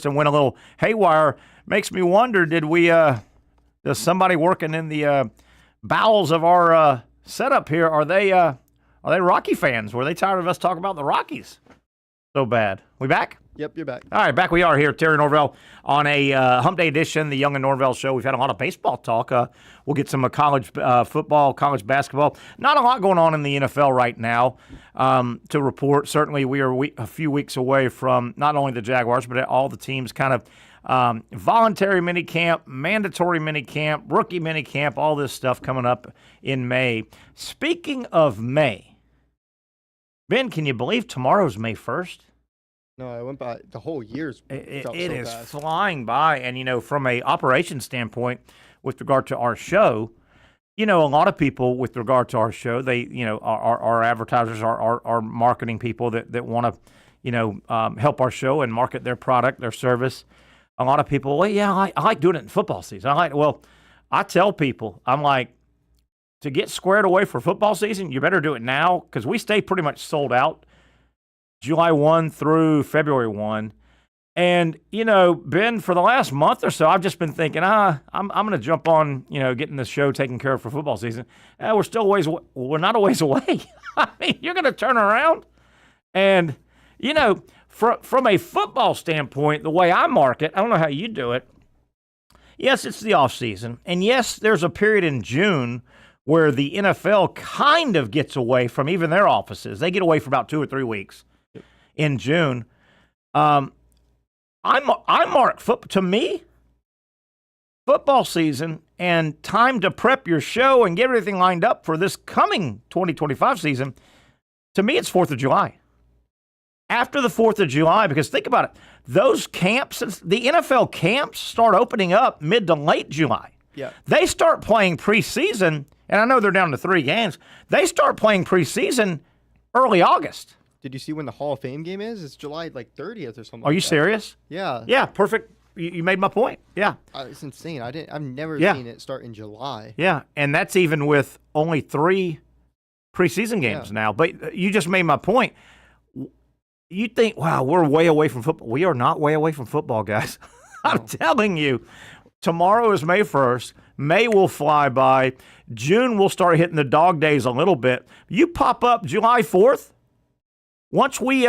system went a little haywire. Makes me wonder, does somebody working in the bowels of our setup here, are they Rocky fans? Were they tired of us talking about the Rockies so bad? We back? Yep, you're back. All right, back we are here, Terry Norvelle, on a Hump Day edition, the Young and Norvelle Show. We've had a lot of baseball talk. We'll get some college football, college basketball. Not a lot going on in the NFL right now to report. Certainly, we are a few weeks away from not only the Jaguars, but all the teams kind of voluntary minicamp, mandatory minicamp, rookie minicamp, all this stuff coming up in May. Speaking of May, Ben, can you believe tomorrow's May 1st? No, I went by the whole year's. It is flying by, and from a operation standpoint, with regard to our show, a lot of people with regard to our show, they, our advertisers, our marketing people that want to, help our show and market their product, their service. A lot of people, well, yeah, I like doing it in football season. I tell people, I'm like, to get squared away for football season, you better do it now because we stay pretty much sold out. July 1 through February 1. And, Ben, for the last month or so, I've just been thinking, I'm going to jump on, getting this show taken care of for football season. We're still a ways away. We're not a ways away. I mean, you're going to turn around. And, from a football standpoint, the way I market, I don't know how you do it. Yes, it's the off season. And yes, there's a period in June where the NFL kind of gets away from even their offices. They get away for about 2 or 3 weeks. In June, I mark to me, football season and time to prep your show and get everything lined up for this coming 2025 season. To me, it's 4th of July. After the 4th of July, because think about it, those camps, the NFL camps start opening up mid to late July. Yeah. They start playing preseason, and I know they're down to 3 games. They start playing preseason early August. Did you see when the Hall of Fame game is? It's July 30th or something. Are you serious? Yeah. Yeah, perfect. You made my point. Yeah. It's insane. I've never seen it start in July. Yeah, and that's even with only 3 preseason games now. But you just made my point. You think, wow, we're way away from football. We are not way away from football, guys. I'm telling you. Tomorrow is May 1st. May will fly by. June will start hitting the dog days a little bit. You pop up July 4th. Once we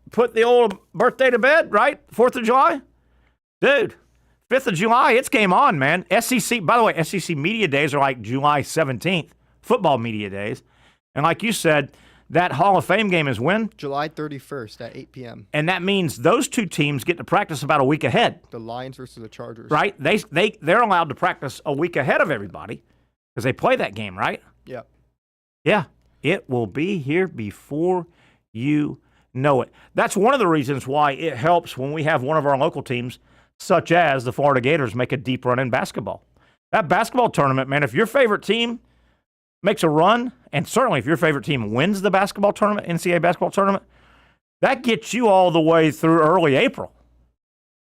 put the old birthday to bed, right? 4th of July? Dude, 5th of July, it's game on, man. SEC, by the way, SEC media days are like July 17th, football media days. And like you said, that Hall of Fame game is when? July 31st at 8 p.m. And that means those 2 teams get to practice about a week ahead. The Lions versus the Chargers. Right? They're allowed to practice a week ahead of everybody because they play that game, right? Yeah. Yeah. It will be here before you know it. That's one of the reasons why it helps when we have one of our local teams, such as the Florida Gators, make a deep run in basketball. That basketball tournament, man, if your favorite team makes a run, and certainly if your favorite team wins the basketball tournament, NCAA basketball tournament, that gets you all the way through early April.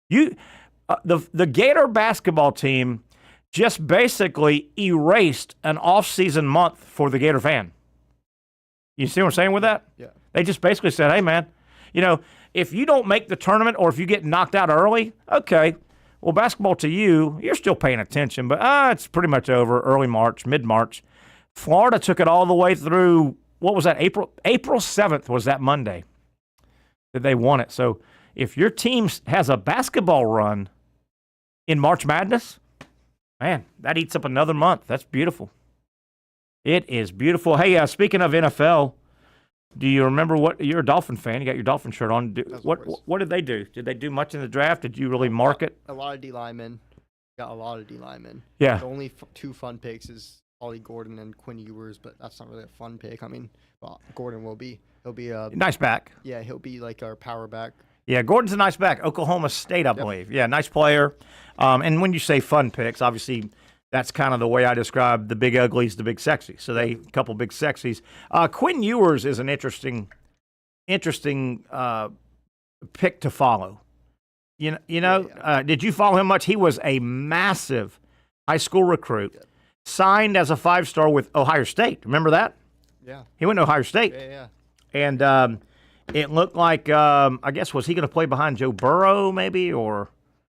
The Gator basketball team just basically erased an off-season month for the Gator fan. You see what I'm saying with that? Yeah. They just basically said, hey, man, if you don't make the tournament or if you get knocked out early, okay, well, basketball to you, you're still paying attention, but it's pretty much over early March, mid-March. Florida took it all the way through, what was that, April 7th was that Monday that they won it. So if your team has a basketball run in March Madness, man, that eats up another month. That's beautiful. It is beautiful. Hey, speaking of NFL, do you remember you're a Dolphin fan. You got your Dolphin shirt on. What did they do? Did they do much in the draft? Did you really mark it? A lot of D linemen. Got a lot of D linemen. Yeah. The only 2 fun picks is Ollie Gordon and Quinn Ewers, but that's not really a fun pick. I mean, Gordon will be. He'll be a nice back. Yeah, he'll be like our power back. Yeah, Gordon's a nice back. Oklahoma State, I believe. Yeah, nice player. And when you say fun picks, obviously that's kind of the way I describe the big uglies, the big sexies. So a couple big sexies. Quinn Ewers is an interesting pick to follow. Did you follow him much? He was a massive high school recruit, signed as a 5-star with Ohio State. Remember that? Yeah. He went to Ohio State. Yeah. And it looked like I guess was he going to play behind Joe Burrow maybe or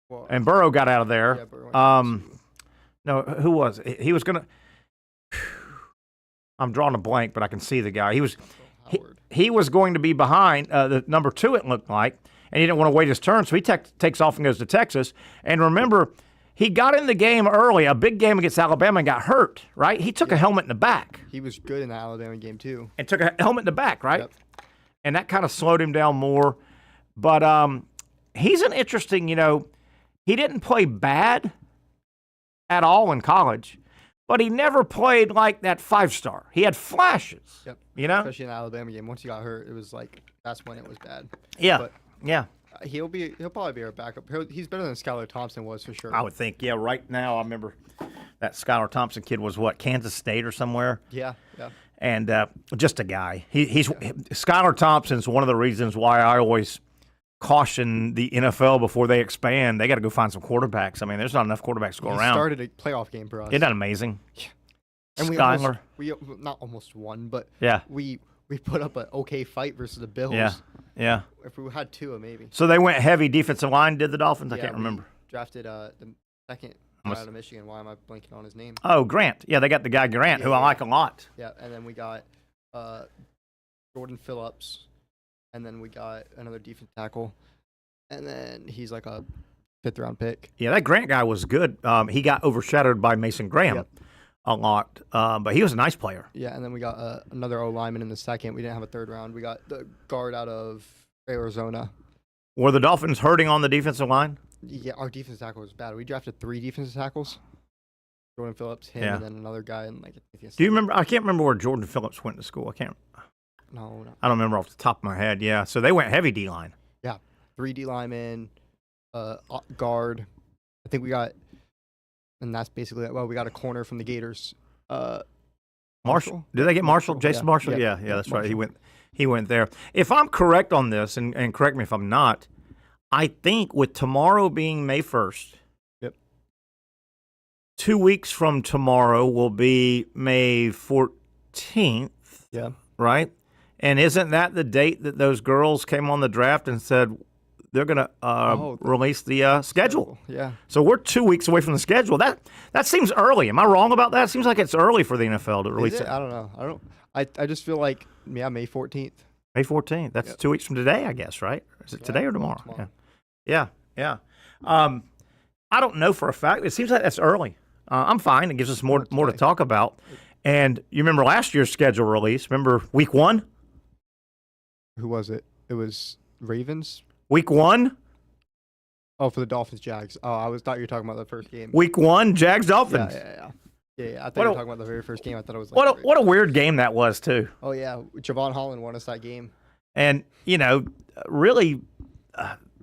Well, and Burrow got out of there. yeah, Burrow No, who was it? He was going to. I'm drawing a blank, but I can see the guy. He was going to be behind the number 2. It looked like, and he didn't want to wait his turn, so he takes off and goes to Texas. And remember, he got in the game early, a big game against Alabama, and got hurt. Right? He took a helmet in the back. He was good in the Alabama game too. And took a helmet in the back, right? Yep. And that kind of slowed him down more. But he's an interesting. He didn't play bad at all in college. But he never played like that 5-star. He had flashes. Yep. Especially in the Alabama game. Once he got hurt, it was like that's when it was bad. Yeah. But yeah. He'll probably be our backup. He's better than Skylar Thompson was for sure. I would think. Yeah. Right now, I remember that Skylar Thompson kid was Kansas State or somewhere. Yeah. Yeah. And just a guy. Skylar Thompson's one of the reasons why I always caution the NFL before they expand. They got to go find some quarterbacks. I mean, there's not enough quarterbacks to go around. He started a playoff game for us. Isn't that amazing? Yeah. And Skylar. we not almost won, but yeah, we put up an okay fight versus the Bills. Yeah, yeah. If we had 2, maybe. So they went heavy defensive line. Did the Dolphins? I can't remember. Drafted the second guy out of Michigan. Why am I blanking on his name? Oh, Grant. Yeah, they got the guy Grant, who I like a lot. Yeah, and then we got Jordan Phillips, and then we got another defensive tackle. And then he's like a 5th-round pick. Yeah, that Grant guy was good. He got overshadowed by Mason Graham a lot, but he was a nice player. Yeah, and then we got another O-lineman in the second. We didn't have a 3rd round. We got the guard out of Arizona. Were the Dolphins hurting on the defensive line? Yeah, our defensive tackle was bad. We drafted 3 defensive tackles. Jordan Phillips, him, and then another guy. Do you remember? I can't remember where Jordan Phillips went to school. No. I don't remember off the top of my head. Yeah, so they went heavy D-line. 3 D linemen, guard. I think we got, and that's basically it. Well, we got a corner from the Gators. Marshall? Did they get Marshall? Jason Marshall? Yeah, that's right. He went there. If I'm correct on this, and correct me if I'm not, I think with tomorrow being May 1st, 2 weeks from tomorrow will be May 14th. Yeah. Right? And isn't that the date that those girls came on the draft and said they're going to release the schedule? Yeah. So we're 2 weeks away from the schedule. That seems early. Am I wrong about that? It seems like it's early for the NFL to release it. I don't know. I just feel like May 14th. May 14th. That's 2 weeks from today, I guess, right? Is it today or tomorrow? Yeah. I don't know for a fact. It seems like that's early. I'm fine. It gives us more to talk about. And you remember last year's schedule release? Remember week 1? Who was it? It was Ravens. Week 1? Oh, for the Dolphins, Jags. Oh, thought you were talking about the first game. Week 1, Jags, Dolphins. Yeah. I thought you were talking about the very first game. I thought it was like what a weird game that was too. Oh yeah, Javon Holland won us that game. And really,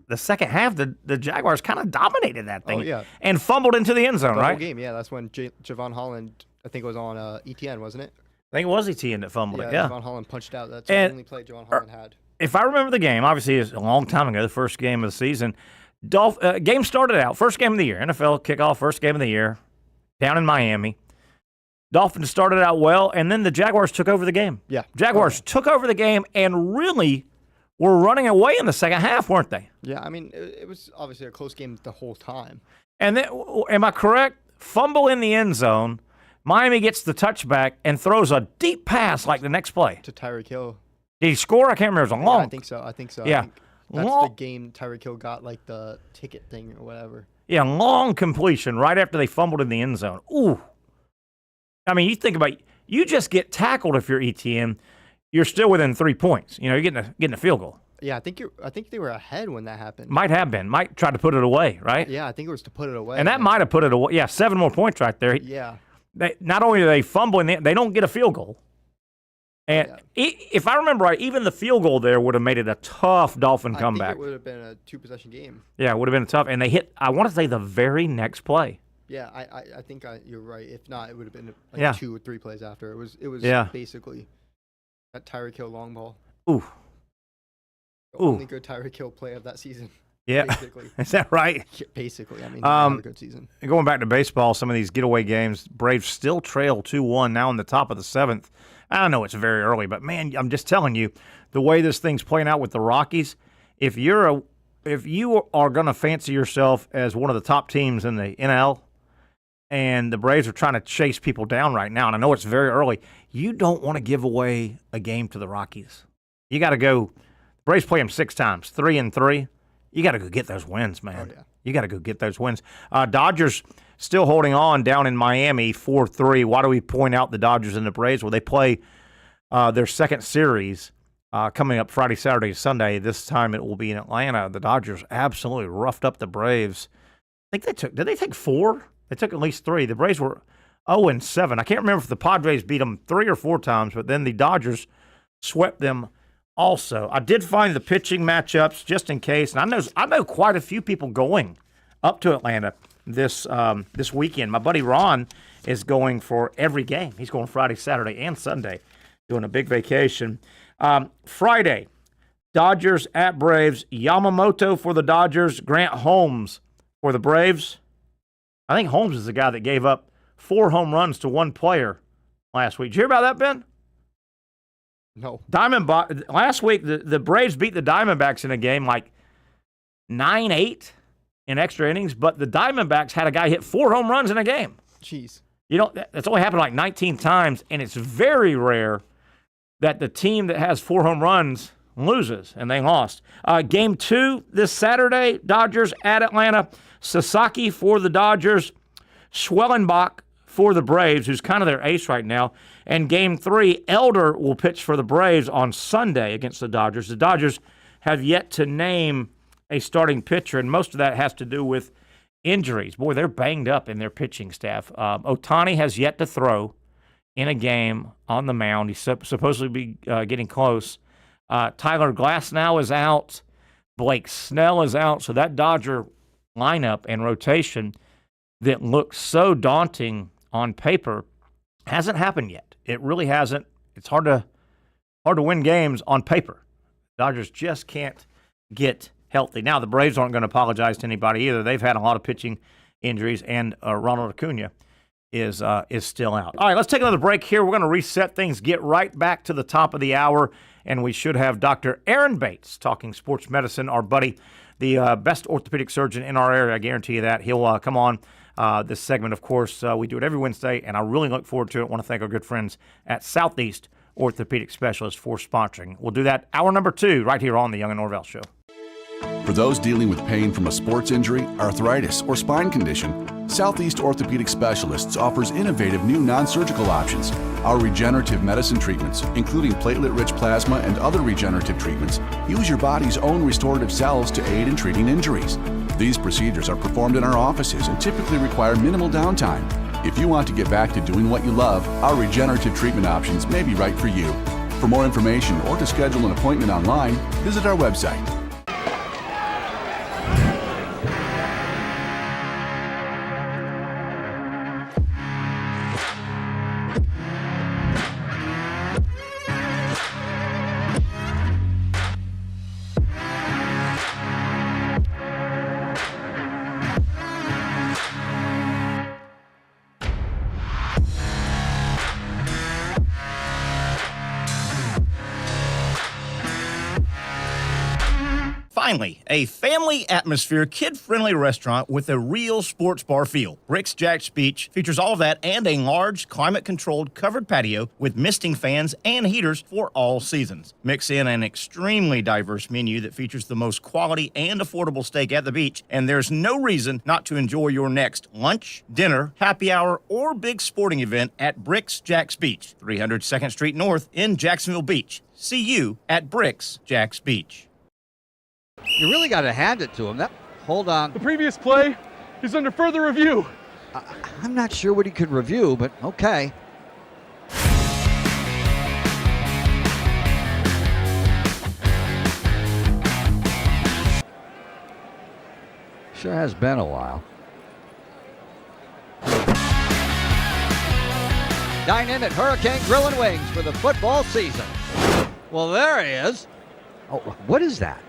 the second half, the Jaguars kind of dominated that thing. Oh yeah. And fumbled into the end zone, the right? whole game, yeah. That's when Javon Holland, I think it was on ETN, wasn't it? I think it was ETN that fumbled it. Yeah. Javon Holland punched out. That's the only play Javon Holland had. If I remember the game, obviously it's a long time ago, the first game of the season. Game started out, first game of the year, NFL kickoff, first game of the year, down in Miami. Dolphins started out well, and then the Jaguars took over the game. Yeah. Jaguars took over the game and really were running away in the second half, weren't they? Yeah, I mean, it was obviously a close game the whole time. And then, am I correct? Fumble in the end zone. Miami gets the touchback and throws a deep pass like the next play. To Tyreek Hill. Did he score? I can't remember. It was a long. Yeah, I think so. Yeah. I think that's the game Tyreek Hill got like the ticket thing or whatever. Yeah, long completion right after they fumbled in the end zone. Ooh. I mean, you think about it, you just get tackled if you're ETN, you're still within 3 points. You're getting a field goal. Yeah, I think they were ahead when that happened. Might have been. Might try to put it away, right? Yeah, I think it was to put it away. And that might have put it away. Yeah, 7 more points right there. Yeah. Not only do they fumble, they don't get a field goal. And if I remember right, even the field goal there would have made it a tough Dolphin comeback. I think it would have been a 2-possession game. Yeah, it would have been tough. And they hit, I want to say, the very next play. Yeah, I think you're right. If not, it would have been like 2 or 3 plays after. It was basically that Tyreek Hill long ball. Ooh. The only good Tyreek Hill play of that season. Yeah. Basically. Is that right? Yeah, basically. I mean, had a good season. Going back to baseball, some of these getaway games, Braves still trail 2-1 now in the top of the 7th I know it's very early, but man, I'm just telling you, the way this thing's playing out with the Rockies, if you are going to fancy yourself as one of the top teams in the NL, and the Braves are trying to chase people down right now, and I know it's very early, you don't want to give away a game to the Rockies. You got to go. The Braves play them 6 times, 3-3. You got to go get those wins, man. Oh, yeah. You got to go get those wins. Dodgers still holding on down in Miami, 4-3. Why do we point out the Dodgers and the Braves? Well, they play their second series coming up Friday, Saturday, Sunday. This time it will be in Atlanta. The Dodgers absolutely roughed up the Braves. I think did they take 4? They took at least 3. The Braves were 0-7. I can't remember if the Padres beat them 3 or 4 times, but then the Dodgers swept them also. I did find the pitching matchups just in case, and I know quite a few people going up to Atlanta this weekend. My buddy Ron is going for every game. He's going Friday, Saturday, and Sunday, doing a big vacation. Friday, Dodgers at Braves. Yamamoto for the Dodgers. Grant Holmes for the Braves. I think Holmes is the guy that gave up 4 home runs to one player last week. Did you hear about that, Ben? No. Last week, the Braves beat the Diamondbacks in a game like 9-8 in extra innings, but the Diamondbacks had a guy hit 4 home runs in a game. Jeez. You know, that's only happened like 19 times, and it's very rare that the team that has 4 home runs loses, and they lost. Game 2 this Saturday, Dodgers at Atlanta. Sasaki for the Dodgers. Schwellenbach for the Braves, who's kind of their ace right now. And Game 3, Elder will pitch for the Braves on Sunday against the Dodgers. The Dodgers have yet to name a starting pitcher, and most of that has to do with injuries. Boy, they're banged up in their pitching staff. Ohtani has yet to throw in a game on the mound. He's supposedly be getting close. Tyler Glasnow is out. Blake Snell is out. So that Dodger lineup and rotation that looks so daunting on paper hasn't happened yet. It really hasn't. It's hard to win games on paper. Dodgers just can't get healthy. Now, the Braves aren't going to apologize to anybody either. They've had a lot of pitching injuries, and Ronald Acuna is still out. All right, let's take another break here. We're going to reset things, get right back to the top of the hour, and we should have Dr. Aaron Bates talking sports medicine, our buddy, the best orthopedic surgeon in our area. I guarantee you that. He'll come on this segment, of course. We do it every Wednesday, and I really look forward to it. I want to thank our good friends at Southeast Orthopedic Specialists for sponsoring. We'll do that hour number 2 right here on the Young and Norvelle Show. For those dealing with pain from a sports injury, arthritis, or spine condition, Southeast Orthopedic Specialists offers innovative new non-surgical options. Our regenerative medicine treatments, including platelet-rich plasma and other regenerative treatments, use your body's own restorative cells to aid in treating injuries. These procedures are performed in our offices and typically require minimal downtime. If you want to get back to doing what you love, our regenerative treatment options may be right for you. For more information or to schedule an appointment online, visit our website. Finally, a family atmosphere, kid-friendly restaurant with a real sports bar feel. Bricks Jack's Beach features all of that and a large, climate-controlled covered patio with misting fans and heaters for all seasons. Mix in an extremely diverse menu that features the most quality and affordable steak at the beach, and there's no reason not to enjoy your next lunch, dinner, happy hour, or big sporting event at Bricks Jack's Beach, 300 2nd Street North in Jacksonville Beach. See you at Bricks Jack's Beach. You really got to hand it to him. Hold on. The previous play is under further review. I'm not sure what he could review, but okay. Sure has been a while. Dine in at Hurricane Grill and Wings for the football season. Well, there he is. Oh, what is that?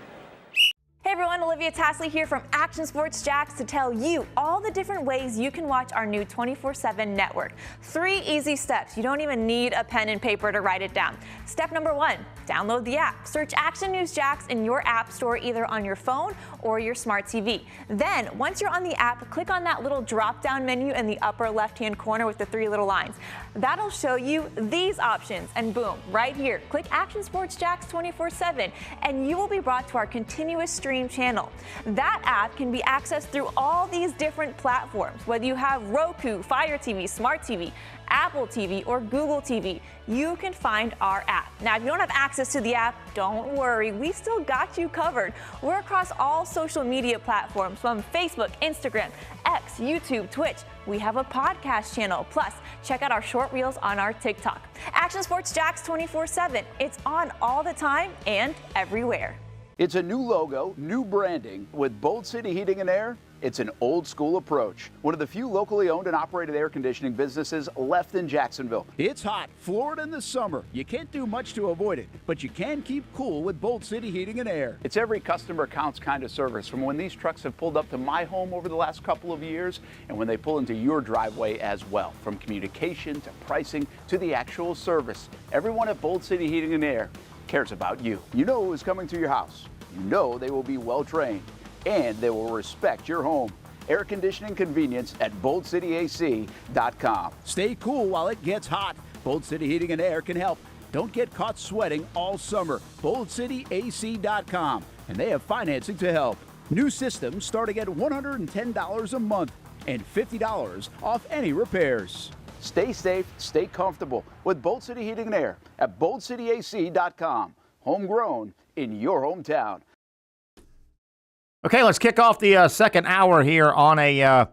Hey everyone, everyone, Olivia Tasley here from Action Sports Jax to tell you all the different ways you can watch our new 24/7 network. 3 easy steps. You don't even need a pen and paper to write it down. Step number 1, download the app. Search Action News Jax in your app store, either on your phone or your smart TV. Then, once you're on the app, click on that little drop-down menu in the upper left-hand corner with the 3 little lines. That'll show you these options, and boom, right here, click Action Sports Jax 24/7, and you will be brought to our continuous stream channel. That app can be accessed through all these different platforms, whether you have Roku, Fire TV, Smart TV, Apple TV, or Google TV. You can find our app. Now, if you don't have access to the app, don't worry, we still got you covered. We're across all social media platforms, from Facebook, Instagram, X, YouTube, Twitch. We have a podcast channel. Plus, check out our short reels on our TikTok. Action Sports Jax 24/7. It's on all the time and everywhere. It's a new logo, new branding. With Bold City Heating and Air, it's an old school approach. One of the few locally owned and operated air conditioning businesses left in Jacksonville. It's hot, Florida in the summer. You can't do much to avoid it, but you can keep cool with Bold City Heating and Air. It's every customer counts kind of service, from when these trucks have pulled up to my home over the last couple of years and when they pull into your driveway as well. From communication to pricing to the actual service, everyone at Bold City Heating and Air cares about you. You know who is coming to your house. You know they will be well trained, and they will respect your home. Air conditioning convenience at boldcityac.com. Stay cool while it gets hot. Bold City Heating and Air can help. Don't get caught sweating all summer. boldcityac.com, and they have financing to help. New systems starting at $110 a month and $50 off any repairs. Stay safe, stay comfortable with Bold City Heating and Air at boldcityac.com. Homegrown in your hometown. Okay, let's kick off the second hour here on a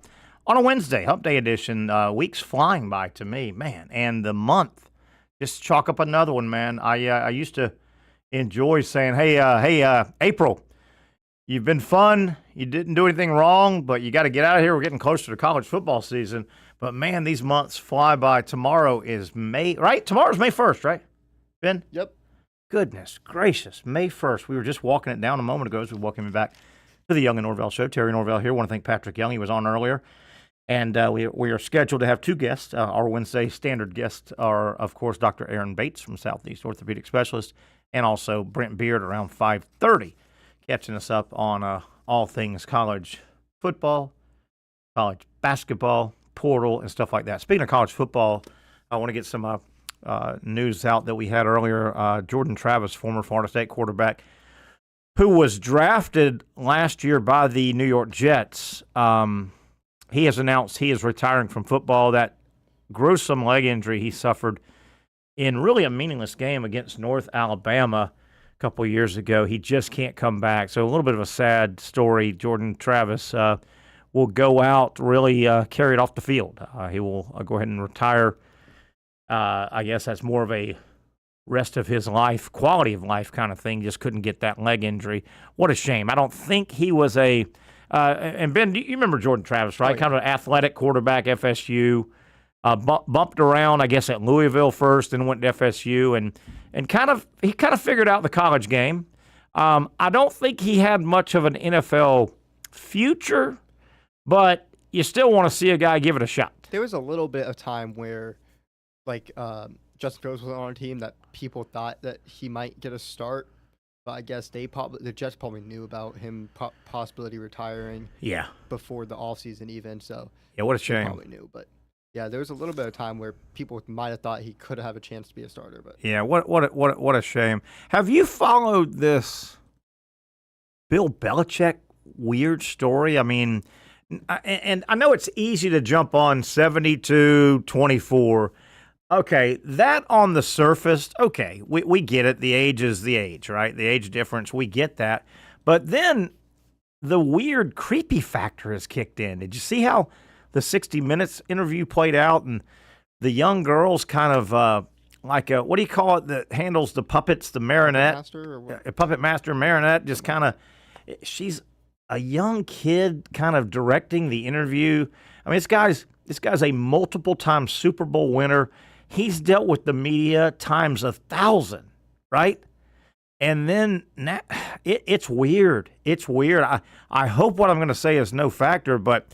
Wednesday, Hump Day edition. Weeks flying by to me, man, and the month, just chalk up another one, man. I used to enjoy saying, hey, April, you've been fun. You didn't do anything wrong, but you got to get out of here. We're getting closer to college football season. But man, these months fly by. Tomorrow is May, right? Tomorrow's May 1st, right, Ben? Yep. Goodness gracious, May 1st. We were just walking it down a moment ago as we welcome you back to the Young and Norvelle Show. Terry Norvelle here. I want to thank Patrick Young. He was on earlier. And we are scheduled to have 2 guests. Our Wednesday standard guests are, of course, Dr. Aaron Bates from Southeast Orthopedic Specialist, and also Brent Beaird around 5:30, catching us up on all things college football, college basketball, portal, and stuff like that. Speaking of college football, I want to get some news out that we had earlier. Jordan Travis, former Florida State quarterback, who was drafted last year by the New York Jets, he has announced he is retiring from football. That gruesome leg injury he suffered in really a meaningless game against North Alabama a couple of years ago, he just can't come back. So a little bit of a sad story. Jordan Travis will go out really carried off the field. He will go ahead and retire. I guess that's more of a rest of his life, quality of life kind of thing. Just couldn't get that leg injury. What a shame. I don't think he was a and Ben, you remember Jordan Travis, right? Oh, yeah. Kind of an athletic quarterback, FSU. Bumped around, I guess, at Louisville first, then went to FSU, and he kind of figured out the college game. I don't think he had much of an NFL future, but you still want to see a guy give it a shot. There was a little bit of time where, like, Justin Fields was on our team that people thought that he might get a start, but I guess the Jets probably knew about him possibility retiring. Yeah. Before the offseason even. So yeah, what a shame. Probably knew, but yeah, there was a little bit of time where people might have thought he could have a chance to be a starter, but yeah, what a shame. Have you followed this Bill Belichick weird story? I mean, and I know it's easy to jump on 72-24. Okay, that on the surface, okay, we get it. The age is the age, right? The age difference, we get that. But then the weird, creepy factor has kicked in. Did you see how the 60 Minutes interview played out? And the young girl's kind of like a, what do you call it that handles the puppets, the marionette? Puppet master, marionette, just kind of, she's a young kid kind of directing the interview. I mean, this guy's a multiple-time Super Bowl winner. He's dealt with the media times 1,000, right? And then it's weird. It's weird. I hope what I'm going to say is no factor, but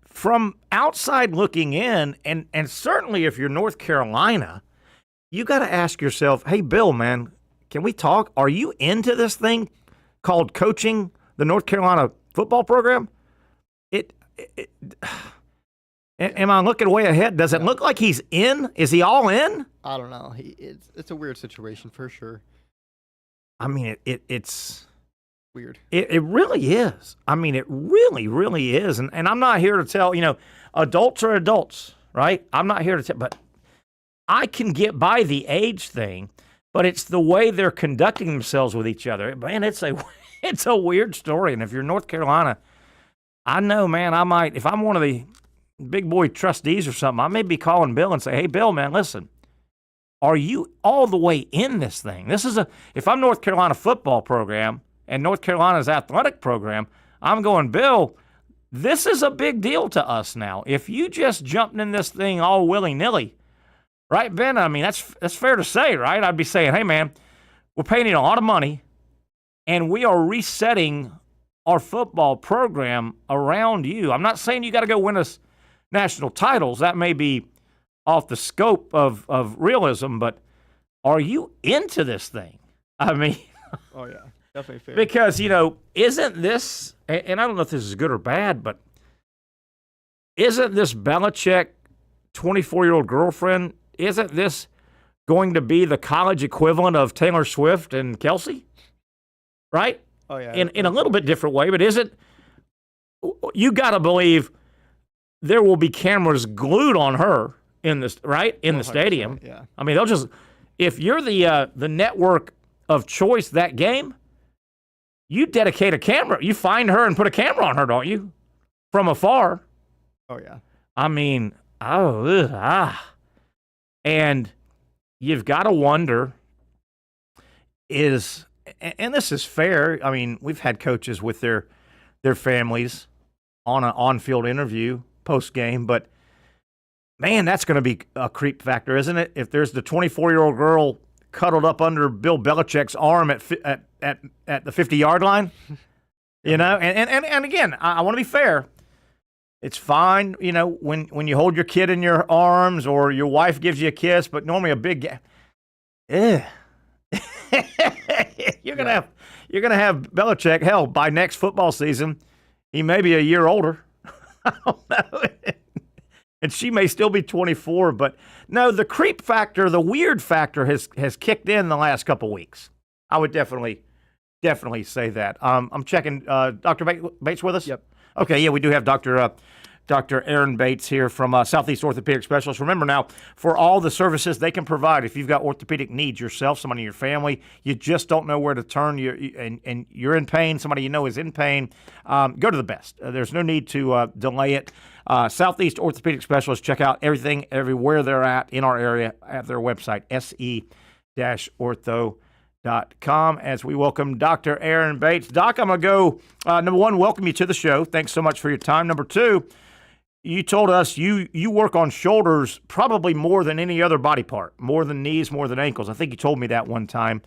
from outside looking in, and certainly if you're North Carolina, you got to ask yourself, hey, Bill, man, can we talk? Are you into this thing called coaching the North Carolina football program? Am I looking way ahead? Does it look like he's in? Is he all in? I don't know. It's a weird situation for sure. I mean, it's weird. It really is. I mean, it really, really is. And I'm not here to tell, adults are adults, right? I'm not here to tell, but I can get by the age thing, but it's the way they're conducting themselves with each other. Man, it's a weird story. And if you're North Carolina, I know, man, I might, if I'm one of the big boy trustees or something, I may be calling Bill and say, hey, Bill, man, listen, are you all the way in this thing? If I'm North Carolina football program and North Carolina's athletic program, I'm going, Bill, this is a big deal to us now. If you just jumped in this thing all willy-nilly, right, Ben? I mean, that's fair to say, right? I'd be saying, hey, man, we're paying you a lot of money, and we are resetting our football program around you. I'm not saying you got to go win us national titles. That may be off the scope of realism, but are you into this thing? I mean, oh yeah, definitely fair. Because, isn't this, and I don't know if this is good or bad, but isn't this Belichick 24-year-old girlfriend, isn't this going to be the college equivalent of Taylor Swift and Kelsey? Right? Oh yeah. In a little bit different way, but you got to believe there will be cameras glued on her in this, right? In the stadium. Yeah. I mean, if you're the network of choice that game, you dedicate a camera. You find her and put a camera on her, don't you? From afar. Oh yeah. I mean, and you've got to wonder, and this is fair. I mean, we've had coaches with their families on an on-field interview post-game, but man, that's going to be a creep factor, isn't it? If there's the 24-year-old girl cuddled up under Bill Belichick's arm at the 50-yard line, and again, I want to be fair. It's fine, when you hold your kid in your arms or your wife gives you a kiss, but normally a big you're gonna have Belichick. Hell, by next football season, he may be a year older. I don't know, and she may still be 24. But no, the creep factor, the weird factor, has kicked in the last couple weeks. I would definitely say that. I'm checking. Dr. Bates with us? Yep. Okay, yeah, we do have Dr. Aaron Bates here from Southeast Orthopedic Specialist. Remember now, for all the services they can provide, if you've got orthopedic needs yourself, somebody in your family, you just don't know where to turn, and you're in pain, somebody you know is in pain, go to the best. There's no need to delay it. Southeast Orthopedic Specialist, check out everything, everywhere they're at in our area at their website, se-ortho.com, as we welcome Dr. Aaron Bates. Doc, I'm going to go, number one, welcome you to the show. Thanks so much for your time. Number two, you told us you work on shoulders probably more than any other body part, more than knees, more than ankles. I think you told me that one time.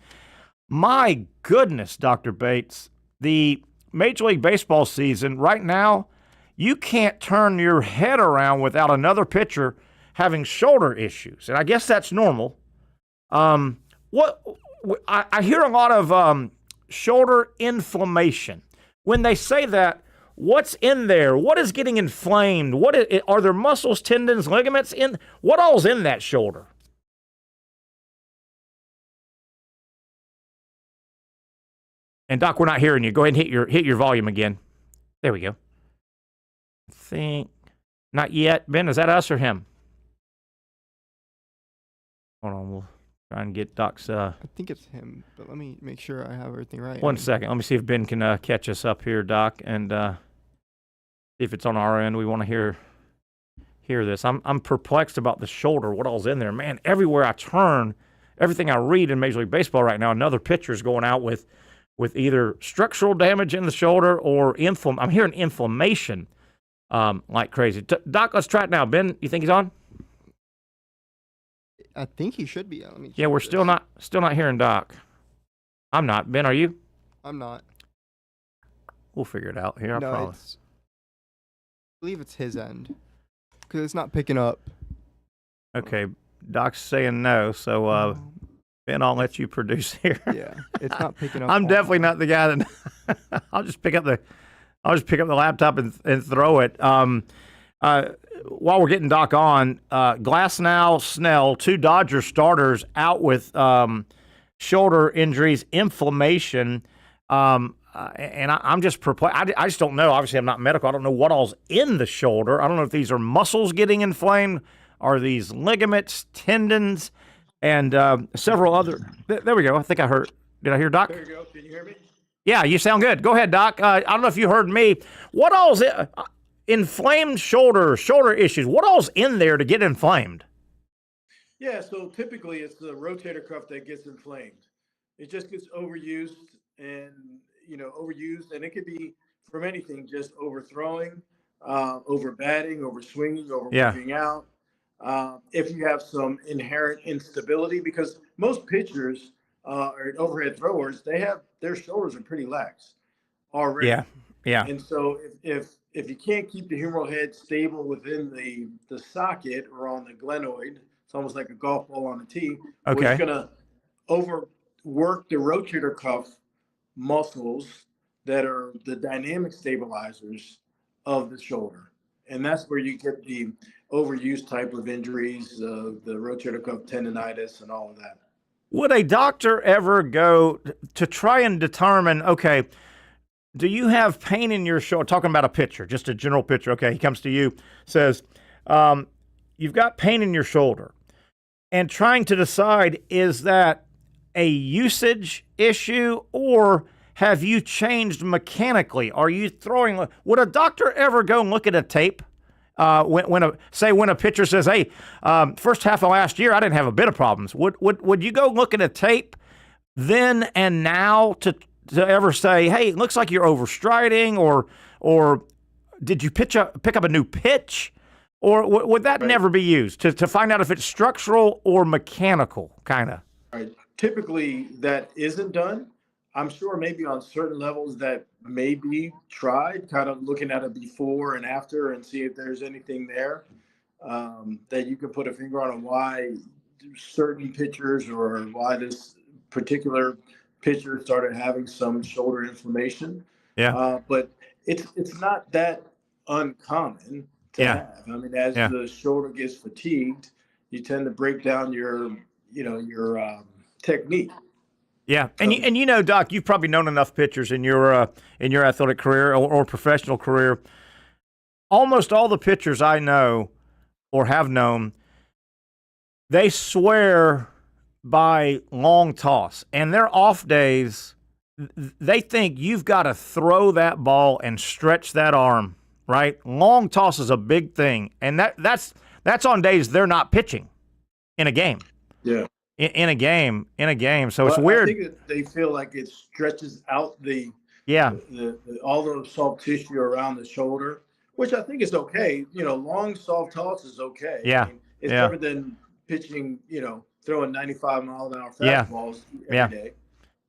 My goodness, Dr. Bates, the Major League Baseball season right now, you can't turn your head around without another pitcher having shoulder issues. And I guess that's normal. I hear a lot of shoulder inflammation. When they say that, what's in there? What is getting inflamed? Are there muscles, tendons, ligaments in? What all's in that shoulder? And Doc, we're not hearing you. Go ahead and hit your volume again. There we go. I think not yet. Ben, is that us or him? Hold on, we'll try and get Doc's. I think it's him, but let me make sure I have everything right. One second. Let me see if Ben can catch us up here, Doc, and see if it's on our end. We want to hear this. I'm perplexed about the shoulder. What all's in there, man? Everywhere I turn, everything I read in Major League Baseball right now, another pitcher's going out with either structural damage in the shoulder or I'm hearing inflammation like crazy. Doc, let's try it now. Ben, you think he's on? I think he should be. Yeah, we're still not hearing Doc. I'm not. Ben, are you? I'm not. We'll figure it out here. I No, promise. I believe it's his end because it's not picking up. Okay, Doc's saying no, so Ben, I'll let you produce here. Yeah, it's not picking up. I'm on definitely mine. not the guy that I'll just pick up the laptop and throw it. While we're getting Doc on, Glasnow, Snell, 2 Dodger starters out with shoulder injuries, inflammation, and I'm just perplexed. I just don't know. Obviously, I'm not medical. I don't know what all's in the shoulder. I don't know if these are muscles getting inflamed, are these ligaments, tendons, and several other. There we go. I think I heard. Did I hear Doc? There you go. Can you hear me? Yeah, you sound good. Go ahead, Doc. I don't know if you heard me. What all's inflamed shoulder issues? What all's in there to get inflamed? Yeah, so typically it's the rotator cuff that gets inflamed. It just gets overused and, and it could be from anything, just overthrowing, over batting, over swinging, over Yeah. moving out. If you have some inherent instability, because most pitchers or overhead throwers, their shoulders are pretty lax already. Yeah. And so if you can't keep the humeral head stable within the socket or on the glenoid, it's almost like a golf ball on a tee. Okay. It's going to overwork the rotator cuff muscles that are the dynamic stabilizers of the shoulder. And that's where you get the overuse type of injuries, the rotator cuff tendonitis and all of that. Would a doctor ever go to try and determine, okay, do you have pain in your shoulder? Talking about a pitcher, just a general pitcher. Okay, he comes to you, says, you've got pain in your shoulder. And trying to decide, is that a usage issue or have you changed mechanically? Are you throwing? Would a doctor ever go and look at a tape? When a pitcher says, "Hey, first half of last year I didn't have a bit of problems," would you go look at a tape then and now to ever say, "Hey, it looks like you're overstriding," or did you pick up a new pitch, or would that never be used to find out if it's structural or mechanical, kind of? Right. Typically, that isn't done. I'm sure maybe on certain levels that may be tried, kind of looking at it before and after and see if there's anything there that you can put a finger on why certain pitchers or why this particular pitcher started having some shoulder inflammation. Yeah. But it's not that uncommon to have. I mean, as the shoulder gets fatigued, you tend to break down your technique. Yeah, and Doc, you've probably known enough pitchers in your athletic career or professional career. Almost all the pitchers I know or have known, they swear by long toss, and their off days, they think you've got to throw that ball and stretch that arm. Right, long toss is a big thing, and that's on days they're not pitching in a game. Yeah. In a game. So it's weird. I think that they feel like it stretches out the all the soft tissue around the shoulder, which I think is okay. Long soft toss is okay. Yeah. I mean, it's better than pitching, throwing 95-mile-an-hour fastballs every day.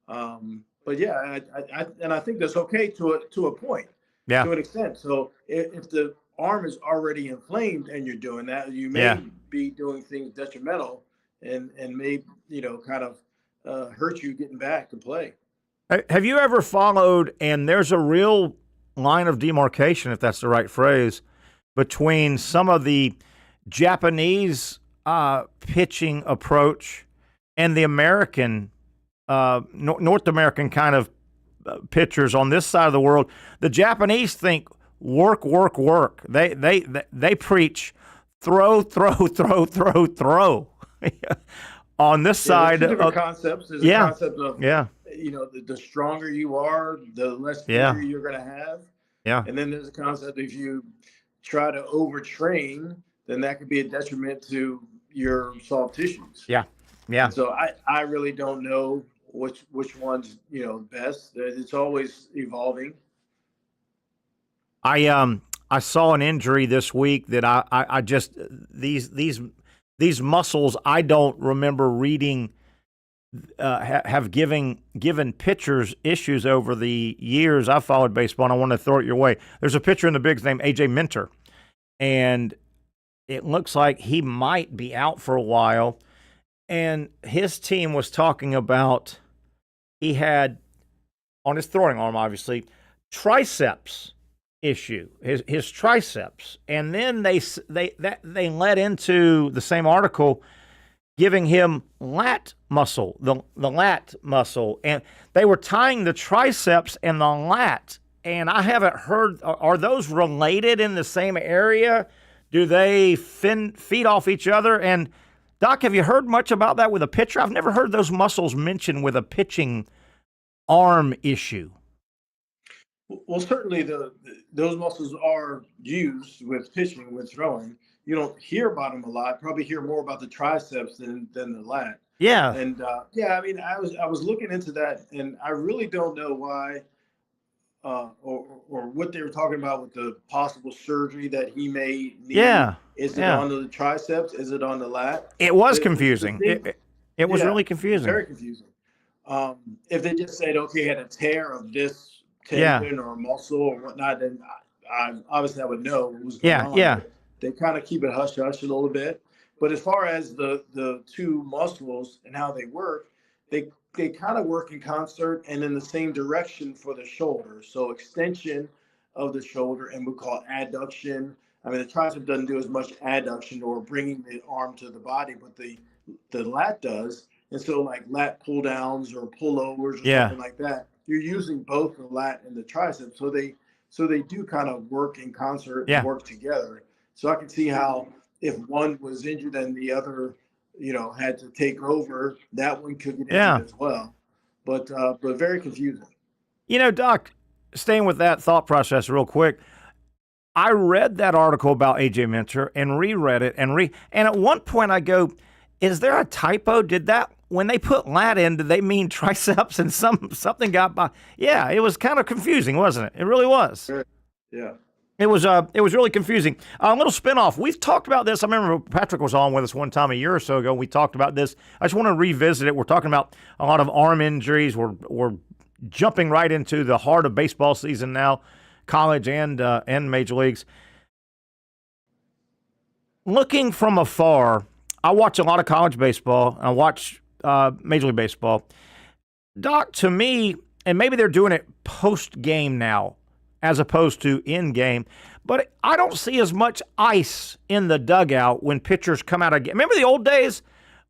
But yeah, I think that's okay to a point, to an extent. So if the arm is already inflamed and you're doing that, you may be doing things detrimental and may kind of hurt you getting back to play. Have you ever followed, and there's a real line of demarcation, if that's the right phrase, between some of the Japanese pitching approach and the American, North American kind of pitchers on this side of the world? The Japanese think work. They preach throw. On this side, different concepts. There's a concept of the stronger you are, the less fear you're going to have. Yeah. And then there's a concept if you try to overtrain, then that could be a detriment to your soft tissues. Yeah. Yeah. And so I really don't know which one's best. It's always evolving. I saw an injury this week that I just these muscles I don't remember reading have given pitchers issues over the years I've followed baseball, and I want to throw it your way. There's a pitcher in the bigs named A.J. Minter, and it looks like he might be out for a while. And his team was talking about he had, on his throwing arm, obviously, triceps issue, his triceps. And then they led into the same article giving him lat muscle, the lat muscle. And they were tying the triceps and the lat. And I haven't heard, are those related in the same area? Do they feed off each other? And Doc, have you heard much about that with a pitcher? I've never heard those muscles mentioned with a pitching arm issue. Well, certainly those muscles are used with pitching, with throwing. You don't hear about them a lot. Probably hear more about the triceps than the lat. Yeah. And I mean, I was looking into that, and I really don't know why or what they were talking about with the possible surgery that he may need. Yeah. Is it on the triceps? Is it on the lat? It was confusing. It was really confusing. Very confusing. If they just said, okay, he had a tear of this tendon or muscle or whatnot, then I obviously I would know what was going on. Yeah. They kind of keep it hush-hush a little bit. But as far as the two muscles and how they work, they kind of work in concert and in the same direction for the shoulder. So extension of the shoulder, and we call it adduction. I mean, the tricep doesn't do as much adduction or bringing the arm to the body, but the lat does. And so like lat pull downs or pullovers or something like that, you're using both the lat and the tricep. So they do kind of work in concert and work together. So I can see how if one was injured and the other, had to take over, that one could get injured as well. But very confusing. Doc, staying with that thought process real quick, I read that article about A.J. Minter and reread it and at one point I go, is there a typo? Did that, when they put lat in, did they mean triceps and something got by? Yeah, it was kind of confusing, wasn't it? It really was. Yeah. It was really confusing. A little spinoff. We've talked about this. I remember Patrick was on with us one time a year or so ago. We talked about this. I just want to revisit it. We're talking about a lot of arm injuries. We're jumping right into the heart of baseball season now, college and major leagues. Looking from afar, I watch a lot of college baseball. I watch Major League Baseball. Doc, to me, and maybe they're doing it post-game now, as opposed to in-game. But I don't see as much ice in the dugout when pitchers come out of game. Remember the old days?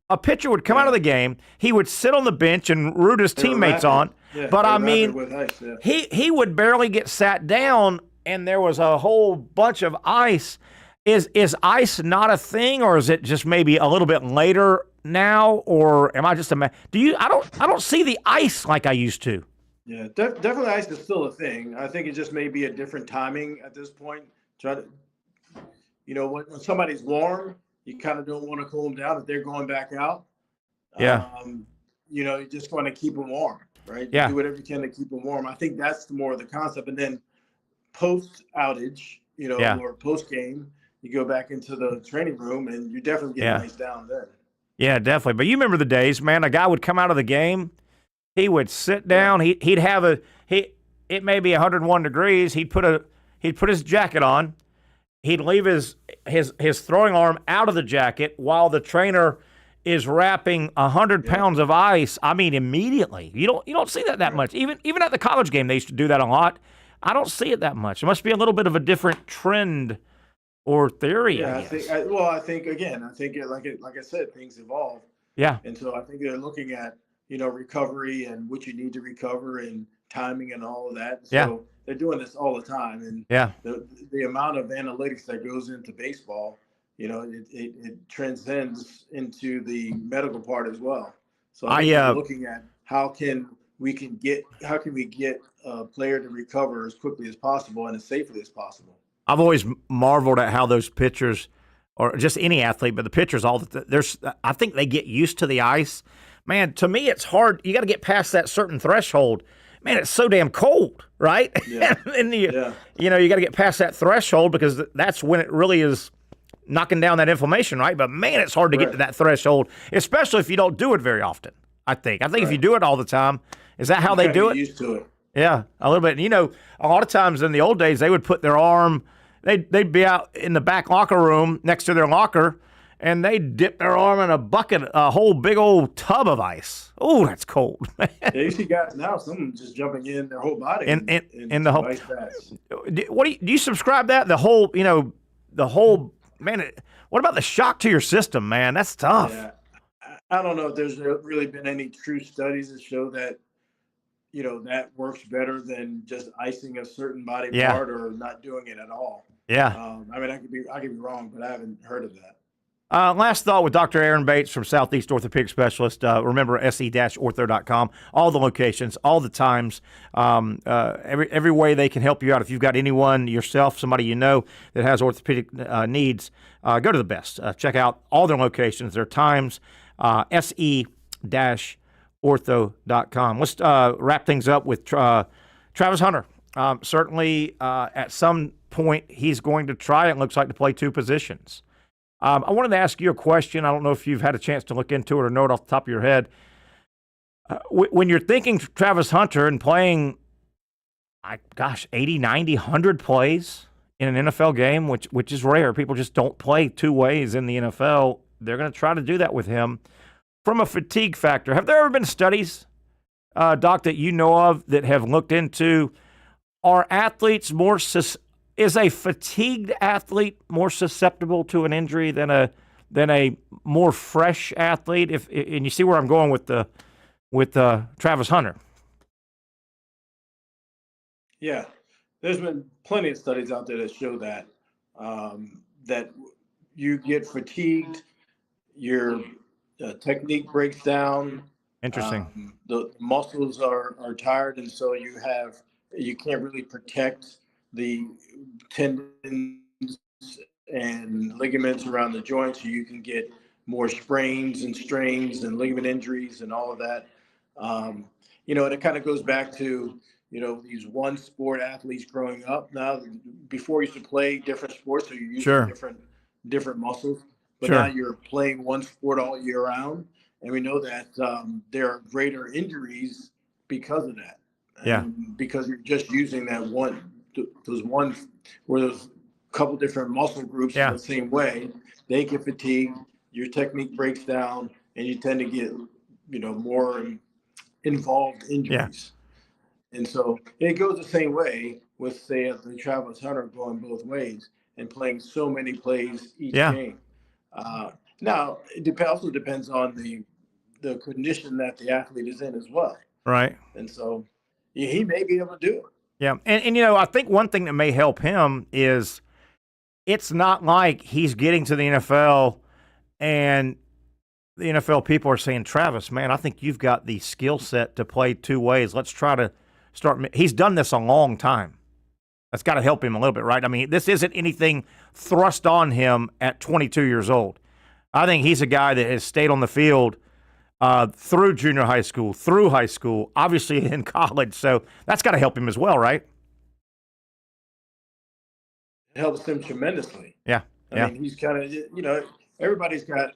A pitcher would come out of the game, he would sit on the bench and root his teammates on. Yeah, but I mean, with ice, he would barely get sat down, and there was a whole bunch of ice. Is ice not a thing, or is it just maybe a little bit later now, or am I just I don't see the ice like I used to. Yeah, definitely ice is still a thing. I think it just may be a different timing at this point. Try to, when somebody's warm, you kind of don't want to cool them down if they're going back out. Yeah. You just want to keep them warm, right? Yeah. Do whatever you can to keep them warm. I think that's more of the concept. And then post outage, or post game, you go back into the training room and you definitely get ice down then. Yeah, definitely. But you remember the days, man. A guy would come out of the game. He would sit down. He'd have it may be 101 degrees. He'd put his jacket on. He'd leave his throwing arm out of the jacket while the trainer is wrapping 100 pounds of ice. I mean, immediately. You don't see that much. Even at the college game, they used to do that a lot. I don't see it that much. It must be a little bit of a different trend or theory. Yeah, I think like I said, things evolve. Yeah. And so I think they're looking at recovery and what you need to recover and timing and all of that. So they're doing this all the time. And the amount of analytics that goes into baseball, it transcends into the medical part as well. So I think they're looking at how can we get a player to recover as quickly as possible and as safely as possible. I've always marveled at how those pitchers, or just any athlete, but the pitchers, I think they get used to the ice. Man, to me, it's hard. You got to get past that certain threshold. Man, it's so damn cold, right? Yeah. And you got to get past that threshold because that's when it really is knocking down that inflammation, right? But man, it's hard to get to that threshold, especially if you don't do it very often. I think if you do it all the time, is that how they do it? Used to it. Yeah, a little bit. You know, a lot of times in the old days, they would put their arm, they'd be out in the back locker room next to their locker, and they'd dip their arm in a bucket, a whole big old tub of ice. Oh, that's cold, man. Yeah, you see guys now, some just jumping in their whole body in the whole ice baths. What do you subscribe that? The whole, man, what about the shock to your system, man? That's tough. Yeah. I don't know if there's really been any true studies that show that, that works better than just icing a certain body part or not doing it at all. Yeah. I mean, I could be wrong, but I haven't heard of that. Last thought with Dr. Aaron Bates from Southeast Orthopedic Specialist. Remember, se-ortho.com. All the locations, all the times, every way they can help you out. If you've got anyone, yourself, somebody you know that has orthopedic needs, go to the best. Check out all their locations, their times, se-ortho.com. Let's wrap things up with Travis Hunter. Certainly, at some point, he's going to try, it looks like, to play two positions. I wanted to ask you a question. I don't know if you've had a chance to look into it or know it off the top of your head. When you're thinking Travis Hunter and playing, 80, 90, 100 plays in an NFL game, which is rare. People just don't play two ways in the NFL. They're going to try to do that with him. From a fatigue factor, have there ever been studies, Doc, that you know of that have looked into, are athletes is a fatigued athlete more susceptible to an injury than a more fresh athlete? And you see where I'm going with Travis Hunter. Yeah, there's been plenty of studies out there that show that that you get fatigued, your technique breaks down. Interesting. The muscles are tired, and so you can't really protect the tendons and ligaments around the joints, so you can get more sprains and strains and ligament injuries and all of that. And it kind of goes back to, these one sport athletes growing up. Now, before you used to play different sports, so you're using different muscles, but now you're playing one sport all year round. And we know that there are greater injuries because of that. Yeah. Because you're just using that those couple different muscle groups in the same way, they get fatigued, your technique breaks down, and you tend to get, more involved injuries. And so it goes the same way with, say, the Travis Hunter going both ways and playing so many plays each game. Now, it also depends on the condition that the athlete is in as well. Right. And so he may be able to do it. Yeah, and I think one thing that may help him is it's not like he's getting to the NFL and the NFL people are saying, Travis, man, I think you've got the skill set to play two ways. Let's try to start. He's done this a long time. That's got to help him a little bit, right? I mean, this isn't anything thrust on him at 22 years old. I think he's a guy that has stayed on the field through junior high school, through high school, obviously in college. So that's got to help him as well, right? It helps him tremendously. Yeah. I mean, he's kind of, everybody's got,